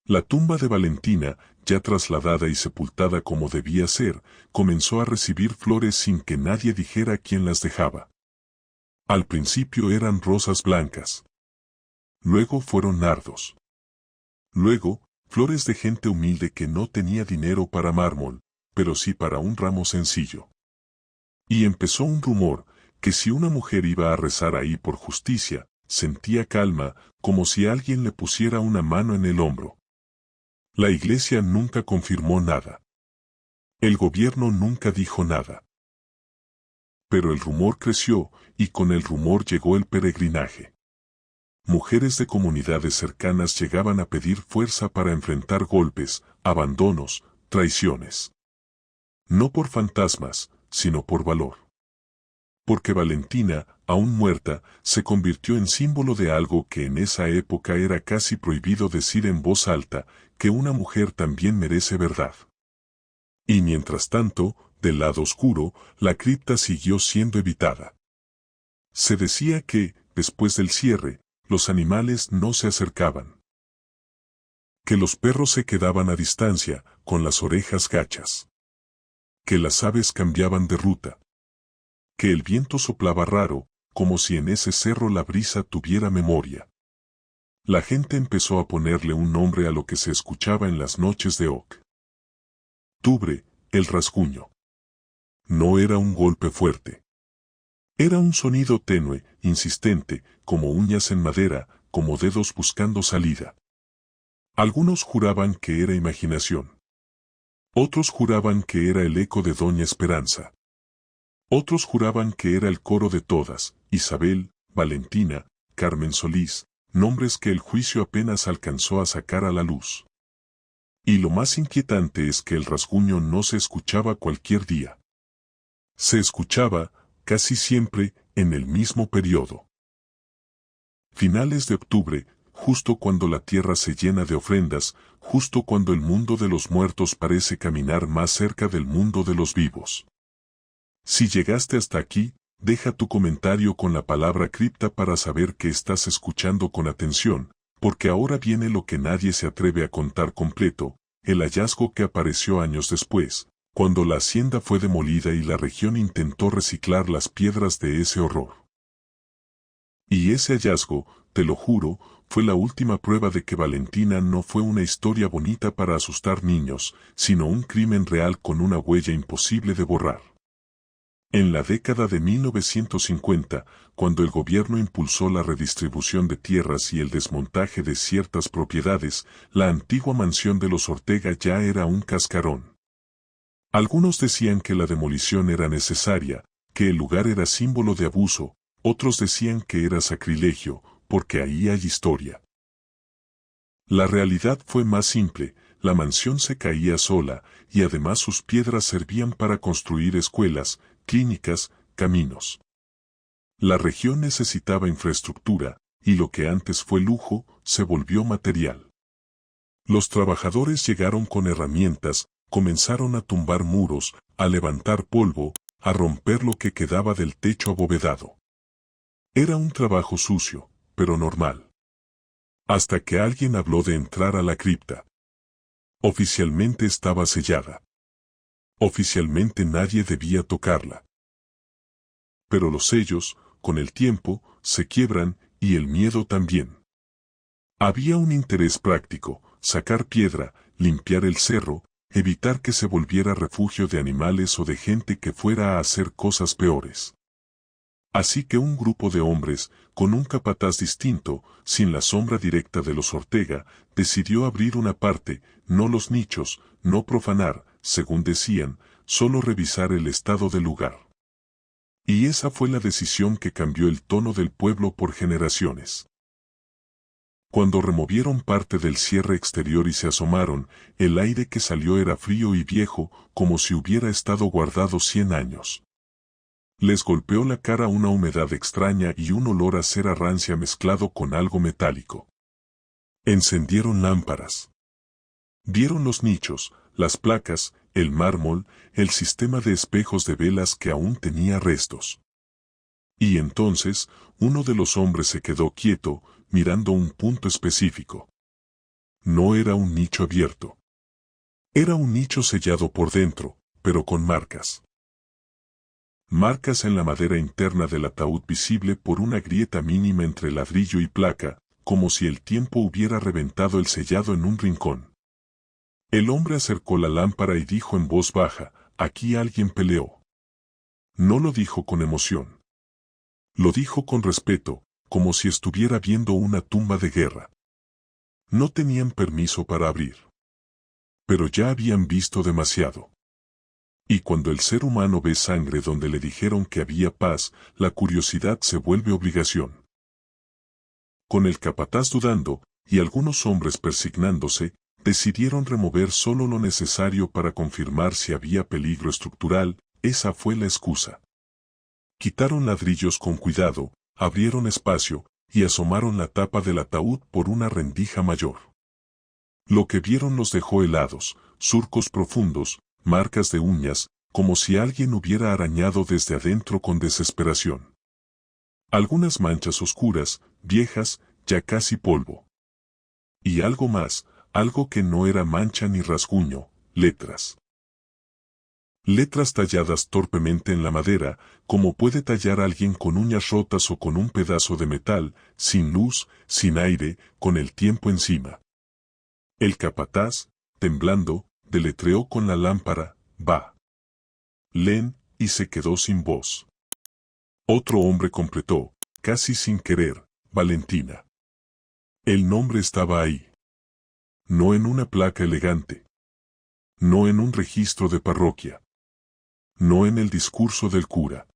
La tumba de Valentina, ya trasladada y sepultada como debía ser, comenzó a recibir flores sin que nadie dijera quién las dejaba. Al principio eran rosas blancas. Luego fueron nardos. Luego, flores de gente humilde que no tenía dinero para mármol, pero sí para un ramo sencillo. Y empezó un rumor, que si una mujer iba a rezar ahí por justicia, sentía calma, como si alguien le pusiera una mano en el hombro. La iglesia nunca confirmó nada. El gobierno nunca dijo nada. Pero el rumor creció, y con el rumor llegó el peregrinaje. Mujeres de comunidades cercanas llegaban a pedir fuerza para enfrentar golpes, abandonos, traiciones. No por fantasmas, sino por valor. Porque Valentina, aún muerta, se convirtió en símbolo de algo que en esa época era casi prohibido decir en voz alta, que una mujer también merece verdad. Y mientras tanto, del lado oscuro, la cripta siguió siendo evitada. Se decía que, después del cierre, los animales no se acercaban. Que los perros se quedaban a distancia, con las orejas gachas. Que las aves cambiaban de ruta. Que el viento soplaba raro, como si en ese cerro la brisa tuviera memoria. La gente empezó a ponerle un nombre a lo que se escuchaba en las noches de octubre, el rasguño. No era un golpe fuerte. Era un sonido tenue, insistente, como uñas en madera, como dedos buscando salida. Algunos juraban que era imaginación. Otros juraban que era el eco de Doña Esperanza. Otros juraban que era el coro de todas, Isabel, Valentina, Carmen Solís, nombres que el juicio apenas alcanzó a sacar a la luz. Y lo más inquietante es que el rasguño no se escuchaba cualquier día. Se escuchaba, casi siempre, en el mismo periodo. Finales de octubre, justo cuando la tierra se llena de ofrendas, justo cuando el mundo de los muertos parece caminar más cerca del mundo de los vivos. Si llegaste hasta aquí, deja tu comentario con la palabra cripta para saber que estás escuchando con atención, porque ahora viene lo que nadie se atreve a contar completo, el hallazgo que apareció años después, cuando la hacienda fue demolida y la región intentó reciclar las piedras de ese horror. Y ese hallazgo, te lo juro, fue la última prueba de que Valentina no fue una historia bonita para asustar niños, sino un crimen real con una huella imposible de borrar. En la década de 1950, cuando el gobierno impulsó la redistribución de tierras y el desmontaje de ciertas propiedades, la antigua mansión de los Ortega ya era un cascarón. Algunos decían que la demolición era necesaria, que el lugar era símbolo de abuso, otros decían que era sacrilegio, porque ahí hay historia. La realidad fue más simple, la mansión se caía sola, y además sus piedras servían para construir escuelas, clínicas, caminos. La región necesitaba infraestructura, y lo que antes fue lujo, se volvió material. Los trabajadores llegaron con herramientas, comenzaron a tumbar muros, a levantar polvo, a romper lo que quedaba del techo abovedado. Era un trabajo sucio, pero normal. Hasta que alguien habló de entrar a la cripta. Oficialmente estaba sellada. Oficialmente nadie debía tocarla. Pero los sellos, con el tiempo, se quiebran, y el miedo también. Había un interés práctico, sacar piedra, limpiar el cerro, evitar que se volviera refugio de animales o de gente que fuera a hacer cosas peores. Así que un grupo de hombres, con un capataz distinto, sin la sombra directa de los Ortega, decidió abrir una parte, no los nichos, no profanar, según decían, solo revisar el estado del lugar. Y esa fue la decisión que cambió el tono del pueblo por generaciones. Cuando removieron parte del cierre exterior y se asomaron, el aire que salió era frío y viejo, como si hubiera estado guardado 100 años. Les golpeó la cara una humedad extraña y un olor a cera rancia mezclado con algo metálico. Encendieron lámparas. Vieron los nichos, las placas, el mármol, el sistema de espejos de velas que aún tenía restos. Y entonces, uno de los hombres se quedó quieto, mirando un punto específico. No era un nicho abierto. Era un nicho sellado por dentro, pero con marcas. Marcas en la madera interna del ataúd visible por una grieta mínima entre ladrillo y placa, como si el tiempo hubiera reventado el sellado en un rincón. El hombre acercó la lámpara y dijo en voz baja, «Aquí alguien peleó». No lo dijo con emoción. Lo dijo con respeto, como si estuviera viendo una tumba de guerra. No tenían permiso para abrir. Pero ya habían visto demasiado. Y cuando el ser humano ve sangre donde le dijeron que había paz, la curiosidad se vuelve obligación. Con el capataz dudando, y algunos hombres persignándose, decidieron remover solo lo necesario para confirmar si había peligro estructural, esa fue la excusa. Quitaron ladrillos con cuidado, abrieron espacio, y asomaron la tapa del ataúd por una rendija mayor. Lo que vieron los dejó helados, surcos profundos, marcas de uñas, como si alguien hubiera arañado desde adentro con desesperación. Algunas manchas oscuras, viejas, ya casi polvo. Y algo más, algo que no era mancha ni rasguño, letras. Letras talladas torpemente en la madera, como puede tallar alguien con uñas rotas o con un pedazo de metal, sin luz, sin aire, con el tiempo encima. El capataz, temblando, deletreó con la lámpara, «Va». Len, y se quedó sin voz. Otro hombre completó, casi sin querer, «Valentina». El nombre estaba ahí. No en una placa elegante. No en un registro de parroquia. No en el discurso del cura.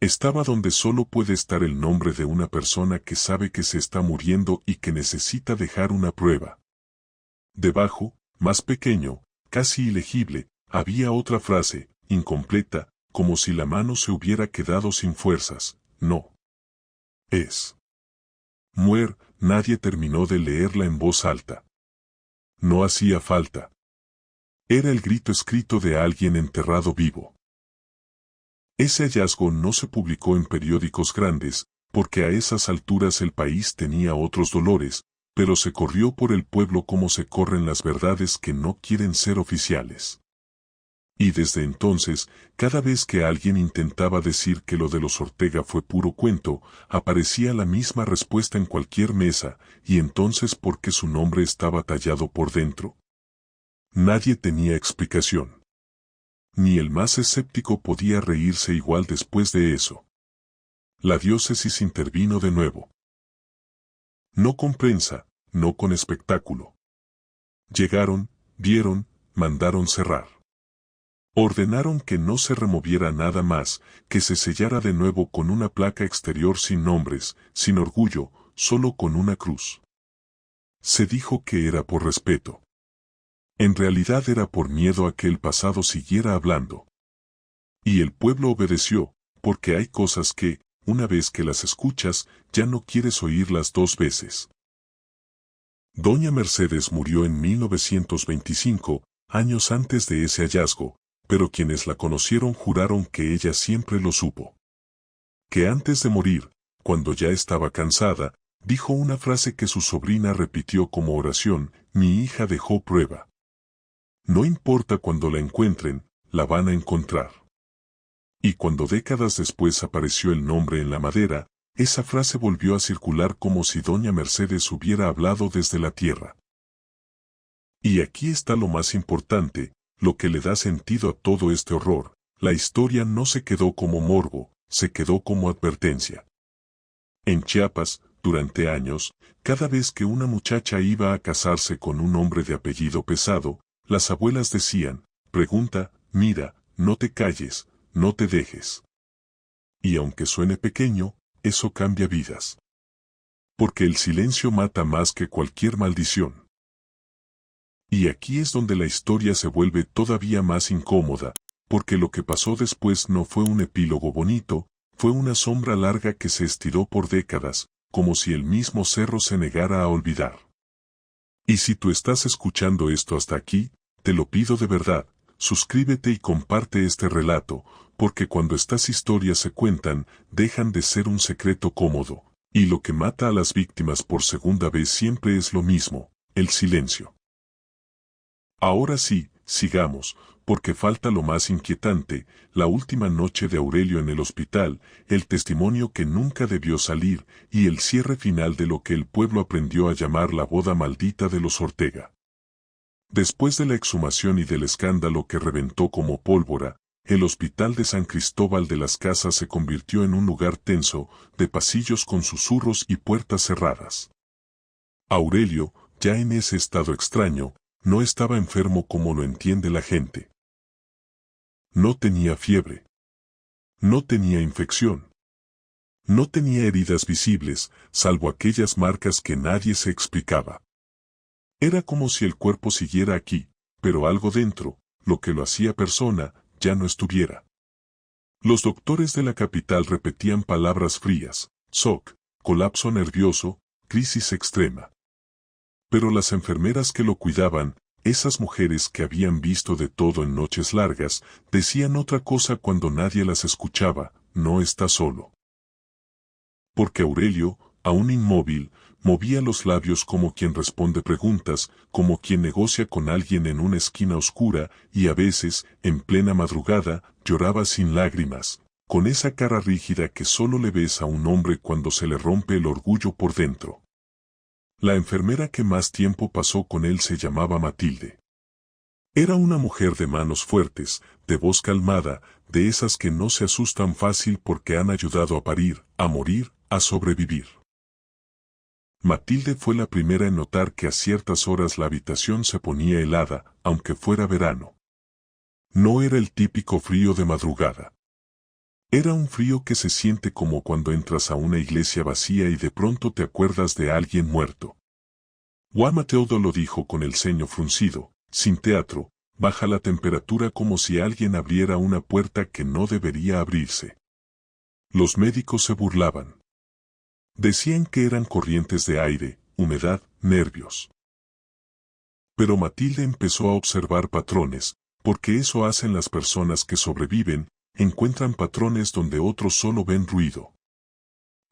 Estaba donde solo puede estar el nombre de una persona que sabe que se está muriendo y que necesita dejar una prueba. Debajo, más pequeño, casi ilegible, había otra frase, incompleta, como si la mano se hubiera quedado sin fuerzas, «No. Es». Nadie terminó de leerla en voz alta. No hacía falta. Era el grito escrito de alguien enterrado vivo. Ese hallazgo no se publicó en periódicos grandes, porque a esas alturas el país tenía otros dolores, pero se corrió por el pueblo como se corren las verdades que no quieren ser oficiales. Y desde entonces, cada vez que alguien intentaba decir que lo de los Ortega fue puro cuento, aparecía la misma respuesta en cualquier mesa, y entonces ¿por qué su nombre estaba tallado por dentro? Nadie tenía explicación. ni el más escéptico podía reírse igual después de eso. La diócesis intervino de nuevo. No con prensa, no con espectáculo. Llegaron, vieron, mandaron cerrar. Ordenaron que no se removiera nada más, que se sellara de nuevo con una placa exterior sin nombres, sin orgullo, solo con una cruz. Se dijo que era por respeto. En realidad era por miedo a que el pasado siguiera hablando. Y el pueblo obedeció, porque hay cosas que, una vez que las escuchas, ya no quieres oírlas dos veces. Doña Mercedes murió en 1925, años antes de ese hallazgo, pero quienes la conocieron juraron que ella siempre lo supo. Que antes de morir, cuando ya estaba cansada, dijo una frase que su sobrina repitió como oración: mi hija dejó prueba. No importa cuando la encuentren, la van a encontrar. Y cuando décadas después apareció el nombre en la madera, esa frase volvió a circular como si doña Mercedes hubiera hablado desde la tierra. Y aquí está lo más importante, lo que le da sentido a todo este horror: la historia no se quedó como morbo, se quedó como advertencia. En Chiapas, durante años, cada vez que una muchacha iba a casarse con un hombre de apellido pesado, las abuelas decían: pregunta, mira, no te calles, no te dejes. Y aunque suene pequeño, eso cambia vidas. Porque el silencio mata más que cualquier maldición. Y aquí es donde la historia se vuelve todavía más incómoda, porque lo que pasó después no fue un epílogo bonito, fue una sombra larga que se estiró por décadas, como si el mismo cerro se negara a olvidar. Y si tú estás escuchando esto hasta aquí, te lo pido de verdad, suscríbete y comparte este relato, porque cuando estas historias se cuentan, dejan de ser un secreto cómodo, y lo que mata a las víctimas por segunda vez siempre es lo mismo: el silencio. Ahora sí, sigamos, porque falta lo más inquietante: la última noche de Aurelio en el hospital, el testimonio que nunca debió salir, y el cierre final de lo que el pueblo aprendió a llamar la boda maldita de los Ortega. Después de la exhumación y del escándalo que reventó como pólvora, el hospital de San Cristóbal de las Casas se convirtió en un lugar tenso, de pasillos con susurros y puertas cerradas. Aurelio, ya en ese estado extraño, no estaba enfermo como lo entiende la gente. No tenía fiebre. No tenía infección. No tenía heridas visibles, salvo aquellas marcas que nadie se explicaba. Era como si el cuerpo siguiera aquí, pero algo dentro, lo que lo hacía persona, ya no estuviera. Los doctores de la capital repetían palabras frías: shock, colapso nervioso, crisis extrema. Pero las enfermeras que lo cuidaban, esas mujeres que habían visto de todo en noches largas, decían otra cosa cuando nadie las escuchaba: no está solo. Porque Aurelio, aún inmóvil, movía los labios como quien responde preguntas, como quien negocia con alguien en una esquina oscura, y a veces, en plena madrugada, lloraba sin lágrimas, con esa cara rígida que solo le ves a un hombre cuando se le rompe el orgullo por dentro. La enfermera que más tiempo pasó con él se llamaba Matilde. Era una mujer de manos fuertes, de voz calmada, de esas que no se asustan fácil porque han ayudado a parir, a morir, a sobrevivir. Matilde fue la primera en notar que a ciertas horas la habitación se ponía helada, aunque fuera verano. No era el típico frío de madrugada. Era un frío que se siente como cuando entras a una iglesia vacía y de pronto te acuerdas de alguien muerto. Juan Mateo lo dijo con el ceño fruncido: sin teatro, baja la temperatura como si alguien abriera una puerta que no debería abrirse. Los médicos se burlaban. Decían que eran corrientes de aire, humedad, nervios. Pero Matilde empezó a observar patrones, porque eso hacen las personas que sobreviven, encuentran patrones donde otros solo ven ruido.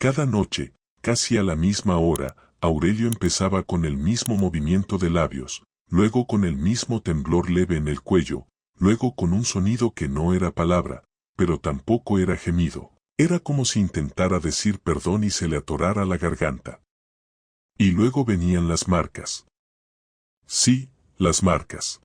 Cada noche, casi a la misma hora, Aurelio empezaba con el mismo movimiento de labios, luego con el mismo temblor leve en el cuello, luego con un sonido que no era palabra, pero tampoco era gemido. Era como si intentara decir perdón y se le atorara la garganta. Y luego venían las marcas. Sí, las marcas.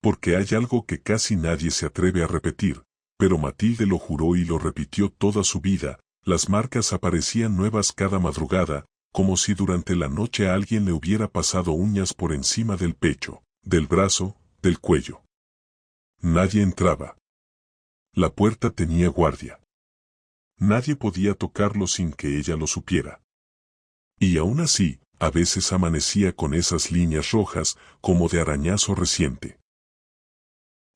Porque hay algo que casi nadie se atreve a repetir, pero Matilde lo juró y lo repitió toda su vida. Las marcas aparecían nuevas cada madrugada, como si durante la noche alguien le hubiera pasado uñas por encima del pecho, del brazo, del cuello. Nadie entraba. La puerta tenía guardia. Nadie podía tocarlo sin que ella lo supiera. Y aún así, a veces amanecía con esas líneas rojas, como de arañazo reciente.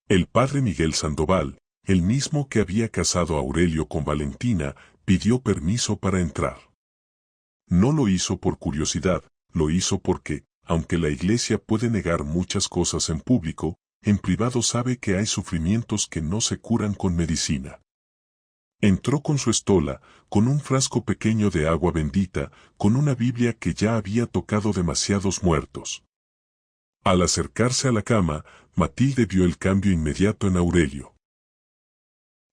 El padre Miguel Sandoval, el mismo que había casado a Aurelio con Valentina, pidió permiso para entrar. No lo hizo por curiosidad, lo hizo porque, aunque la iglesia puede negar muchas cosas en público, en privado sabe que hay sufrimientos que no se curan con medicina. Entró con su estola, con un frasco pequeño de agua bendita, con una Biblia que ya había tocado demasiados muertos. Al acercarse a la cama, Matilde vio el cambio inmediato en Aurelio.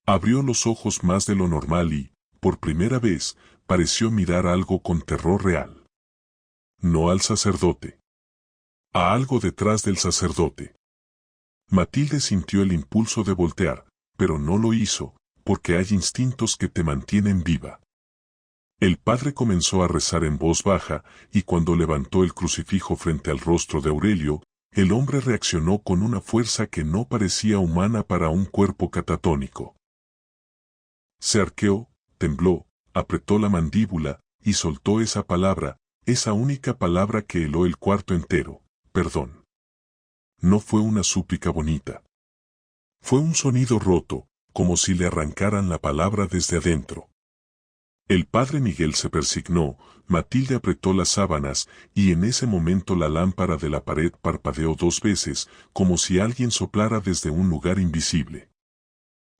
Abrió los ojos más de lo normal y, por primera vez, pareció mirar algo con terror real. No al sacerdote. A algo detrás del sacerdote. Matilde sintió el impulso de voltear, pero no lo hizo, porque hay instintos que te mantienen viva. El padre comenzó a rezar en voz baja, y cuando levantó el crucifijo frente al rostro de Aurelio, el hombre reaccionó con una fuerza que no parecía humana para un cuerpo catatónico. Se arqueó, tembló, apretó la mandíbula, y soltó esa palabra, esa única palabra que heló el cuarto entero: perdón. No fue una súplica bonita. Fue un sonido roto, como si le arrancaran la palabra desde adentro. El padre Miguel se persignó, Matilde apretó las sábanas, y en ese momento la lámpara de la pared parpadeó 2 veces, como si alguien soplara desde un lugar invisible.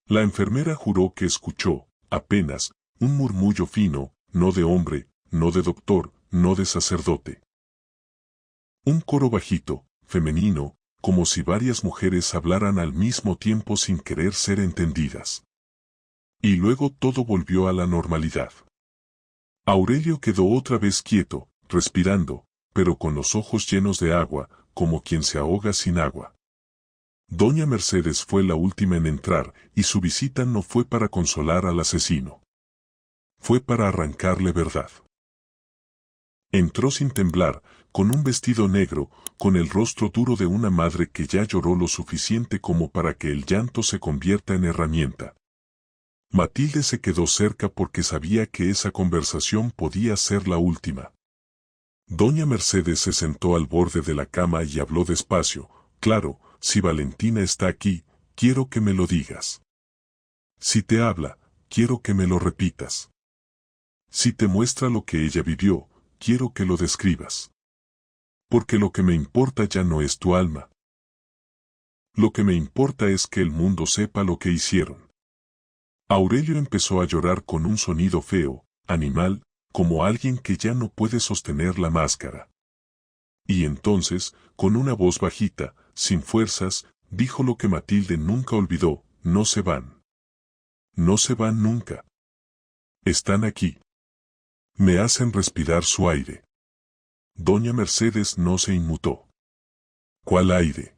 La enfermera juró que escuchó, apenas, un murmullo fino, no de hombre, no de doctor, no de sacerdote. Un coro bajito, femenino, como si varias mujeres hablaran al mismo tiempo sin querer ser entendidas. Y luego todo volvió a la normalidad. Aurelio quedó otra vez quieto, respirando, pero con los ojos llenos de agua, como quien se ahoga sin agua. Doña Mercedes fue la última en entrar, y su visita no fue para consolar al asesino. Fue para arrancarle verdad. Entró sin temblar, con un vestido negro, con el rostro duro de una madre que ya lloró lo suficiente como para que el llanto se convierta en herramienta. Matilde se quedó cerca porque sabía que esa conversación podía ser la última. Doña Mercedes se sentó al borde de la cama y habló despacio: claro, si Valentina está aquí, quiero que me lo digas. Si te habla, quiero que me lo repitas. Si te muestra lo que ella vivió, quiero que lo describas. Porque lo que me importa ya no es tu alma. Lo que me importa es que el mundo sepa lo que hicieron. Aurelio empezó a llorar con un sonido feo, animal, como alguien que ya no puede sostener la máscara. Y entonces, con una voz bajita, sin fuerzas, dijo lo que Matilde nunca olvidó: no se van. No se van nunca. Están aquí. Me hacen respirar su aire. Doña Mercedes no se inmutó. ¿Cuál aire?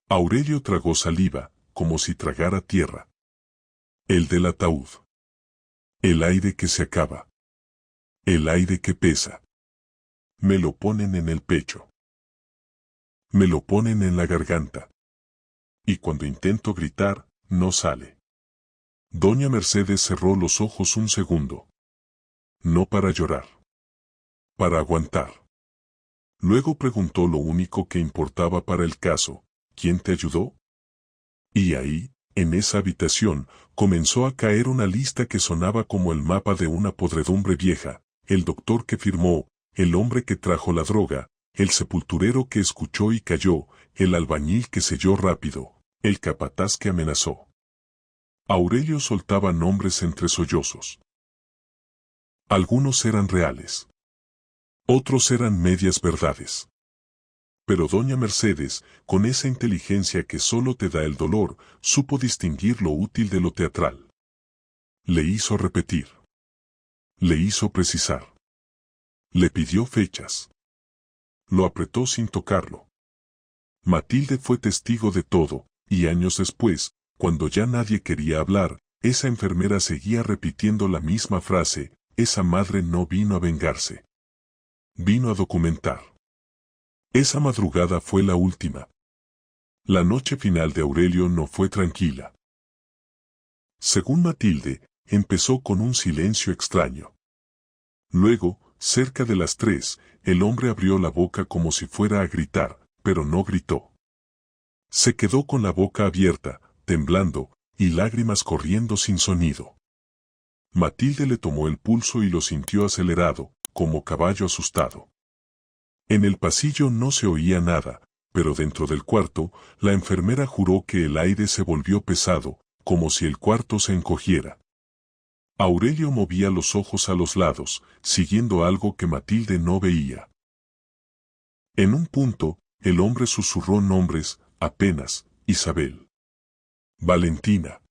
Aurelio tragó saliva, como si tragara tierra. El del ataúd. El aire que se acaba. El aire que pesa. Me lo ponen en el pecho. Me lo ponen en la garganta. Y cuando intento gritar, no sale. Doña Mercedes cerró los ojos un segundo. No para llorar. Para aguantar. Luego preguntó lo único que importaba para el caso: ¿quién te ayudó? Y ahí, en esa habitación, comenzó a caer una lista que sonaba como el mapa de una podredumbre vieja: el doctor que firmó, el hombre que trajo la droga, el sepulturero que escuchó y cayó, el albañil que selló rápido, el capataz que amenazó. Aurelio soltaba nombres entre sollozos. Algunos eran reales. Otros eran medias verdades. Pero doña Mercedes, con esa inteligencia que solo te da el dolor, supo distinguir lo útil de lo teatral. Le hizo repetir. Le hizo precisar. Le pidió fechas. Lo apretó sin tocarlo. Matilde fue testigo de todo, y años después, cuando ya nadie quería hablar, esa enfermera seguía repitiendo la misma frase: esa madre no vino a vengarse. Vino a documentar. Esa madrugada fue la última. La noche final de Aurelio no fue tranquila. Según Matilde, empezó con un silencio extraño. Luego, cerca de las 3, el hombre abrió la boca como si fuera a gritar, pero no gritó. Se quedó con la boca abierta, temblando, y lágrimas corriendo sin sonido. Matilde le tomó el pulso y lo sintió acelerado, como caballo asustado. En el pasillo no se oía nada, pero dentro del cuarto, la enfermera juró que el aire se volvió pesado, como si el cuarto se encogiera. Aurelio movía los ojos a los lados, siguiendo algo que Matilde no veía. En un punto, el hombre susurró nombres, apenas: Isabel, Valentina,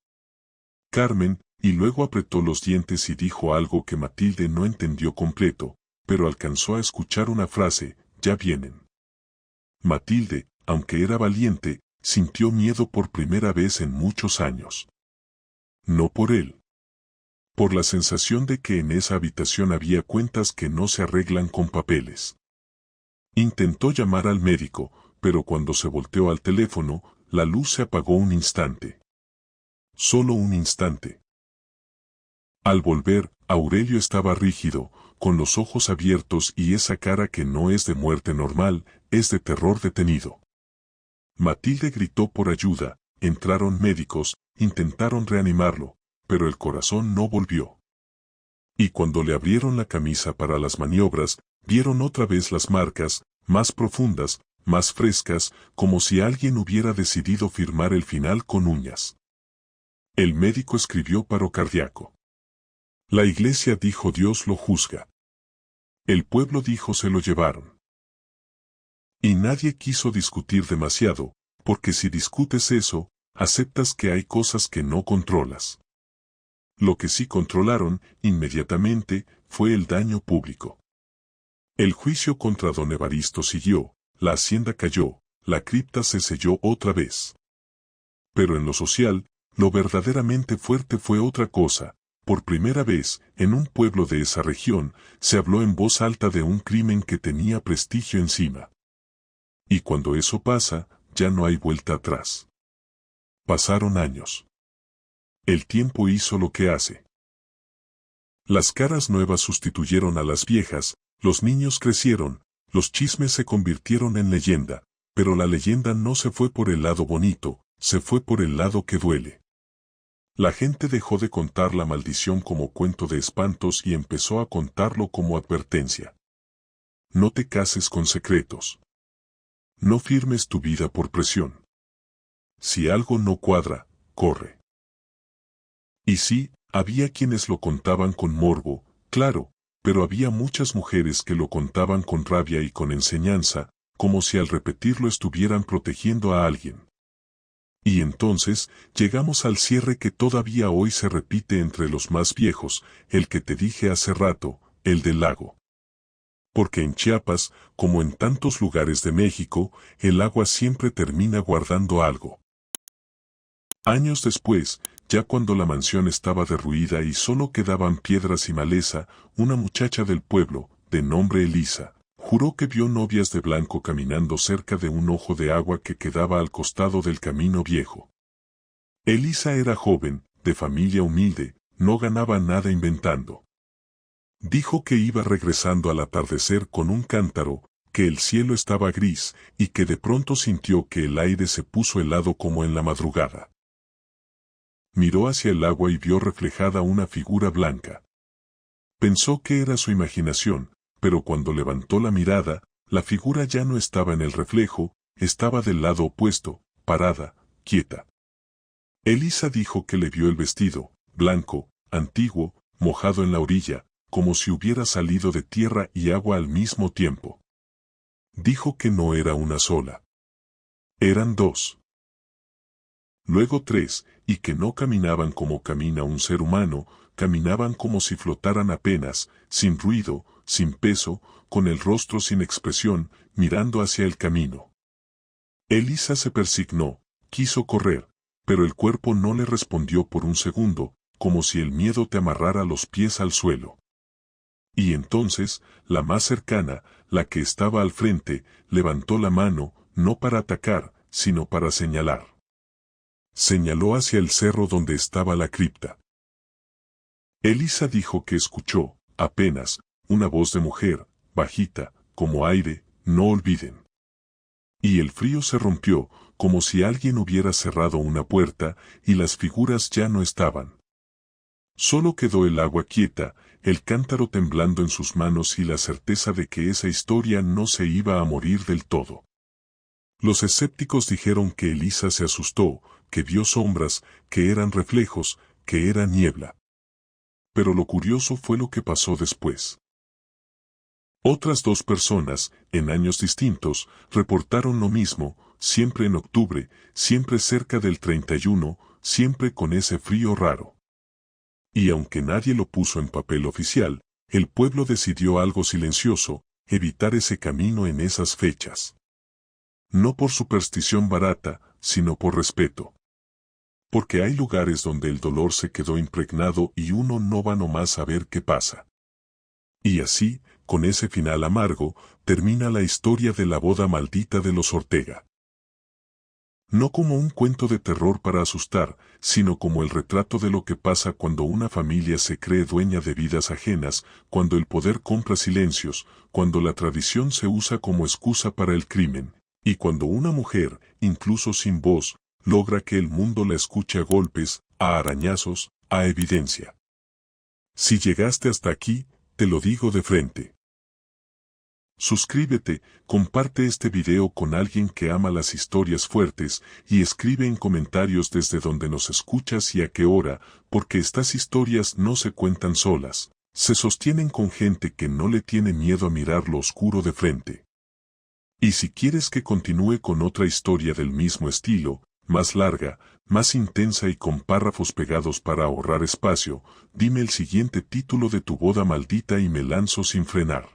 Carmen, y luego apretó los dientes y dijo algo que Matilde no entendió completo, pero alcanzó a escuchar una frase: ya vienen. Matilde, aunque era valiente, sintió miedo por primera vez en muchos años. No por él. Por la sensación de que en esa habitación había cuentas que no se arreglan con papeles. Intentó llamar al médico, pero cuando se volteó al teléfono, la luz se apagó un instante. Solo un instante. Al volver, Aurelio estaba rígido, con los ojos abiertos y esa cara que no es de muerte normal, es de terror detenido. Matilde gritó por ayuda, entraron médicos, intentaron reanimarlo, pero el corazón no volvió. Y cuando le abrieron la camisa para las maniobras, vieron otra vez las marcas, más profundas, más frescas, como si alguien hubiera decidido firmar el final con uñas. El médico escribió paro cardíaco. La iglesia dijo Dios lo juzga. El pueblo dijo se lo llevaron. Y nadie quiso discutir demasiado, porque si discutes eso, aceptas que hay cosas que no controlas. Lo que sí controlaron, inmediatamente, fue el daño público. El juicio contra don Evaristo siguió, la hacienda cayó, la cripta se selló otra vez. Pero en lo social, lo verdaderamente fuerte fue otra cosa. Por primera vez, en un pueblo de esa región, se habló en voz alta de un crimen que tenía prestigio encima. Y cuando eso pasa, ya no hay vuelta atrás. Pasaron años. El tiempo hizo lo que hace. Las caras nuevas sustituyeron a las viejas, los niños crecieron, los chismes se convirtieron en leyenda, pero la leyenda no se fue por el lado bonito, se fue por el lado que duele. La gente dejó de contar la maldición como cuento de espantos y empezó a contarlo como advertencia. No te cases con secretos. No firmes tu vida por presión. Si algo no cuadra, corre. Y sí, había quienes lo contaban con morbo, claro, pero había muchas mujeres que lo contaban con rabia y con enseñanza, como si al repetirlo estuvieran protegiendo a alguien. Y entonces, llegamos al cierre que todavía hoy se repite entre los más viejos, el que te dije hace rato, el del lago. Porque en Chiapas, como en tantos lugares de México, el agua siempre termina guardando algo. Años después, ya cuando la mansión estaba derruida y solo quedaban piedras y maleza, una muchacha del pueblo, de nombre Elisa, juró que vio novias de blanco caminando cerca de un ojo de agua que quedaba al costado del camino viejo. Elisa era joven, de familia humilde, no ganaba nada inventando. Dijo que iba regresando al atardecer con un cántaro, que el cielo estaba gris, y que de pronto sintió que el aire se puso helado como en la madrugada. Miró hacia el agua y vio reflejada una figura blanca. Pensó que era su imaginación, pero cuando levantó la mirada, la figura ya no estaba en el reflejo, estaba del lado opuesto, parada, quieta. Elisa dijo que le vio el vestido, blanco, antiguo, mojado en la orilla, como si hubiera salido de tierra y agua al mismo tiempo. Dijo que no era una sola. Eran dos. Luego tres, y que no caminaban como camina un ser humano, caminaban como si flotaran apenas, sin ruido, sin peso, con el rostro sin expresión, mirando hacia el camino. Elisa se persignó, quiso correr, pero el cuerpo no le respondió por un segundo, como si el miedo te amarrara los pies al suelo. Y entonces, la más cercana, la que estaba al frente, levantó la mano, no para atacar, sino para señalar. Señaló hacia el cerro donde estaba la cripta. Elisa dijo que escuchó, apenas, una voz de mujer, bajita, como aire, no olviden. Y el frío se rompió, como si alguien hubiera cerrado una puerta, y las figuras ya no estaban. Solo quedó el agua quieta, el cántaro temblando en sus manos y la certeza de que esa historia no se iba a morir del todo. Los escépticos dijeron que Elisa se asustó, que vio sombras, que eran reflejos, que era niebla. Pero lo curioso fue lo que pasó después. Otras 2 personas, en años distintos, reportaron lo mismo, siempre en octubre, siempre cerca del 31, siempre con ese frío raro. Y aunque nadie lo puso en papel oficial, el pueblo decidió algo silencioso, evitar ese camino en esas fechas. No por superstición barata, sino por respeto. Porque hay lugares donde el dolor se quedó impregnado y uno no va nomás a ver qué pasa. Y así, con ese final amargo, termina la historia de la boda maldita de los Ortega. No como un cuento de terror para asustar, sino como el retrato de lo que pasa cuando una familia se cree dueña de vidas ajenas, cuando el poder compra silencios, cuando la tradición se usa como excusa para el crimen, y cuando una mujer, incluso sin voz, logra que el mundo la escuche a golpes, a arañazos, a evidencia. Si llegaste hasta aquí, te lo digo de frente. Suscríbete, comparte este video con alguien que ama las historias fuertes y escribe en comentarios desde donde nos escuchas y a qué hora, porque estas historias no se cuentan solas, se sostienen con gente que no le tiene miedo a mirar lo oscuro de frente. Y si quieres que continúe con otra historia del mismo estilo, más larga, más intensa y con párrafos pegados para ahorrar espacio, dime el siguiente título de tu boda maldita y me lanzo sin frenar.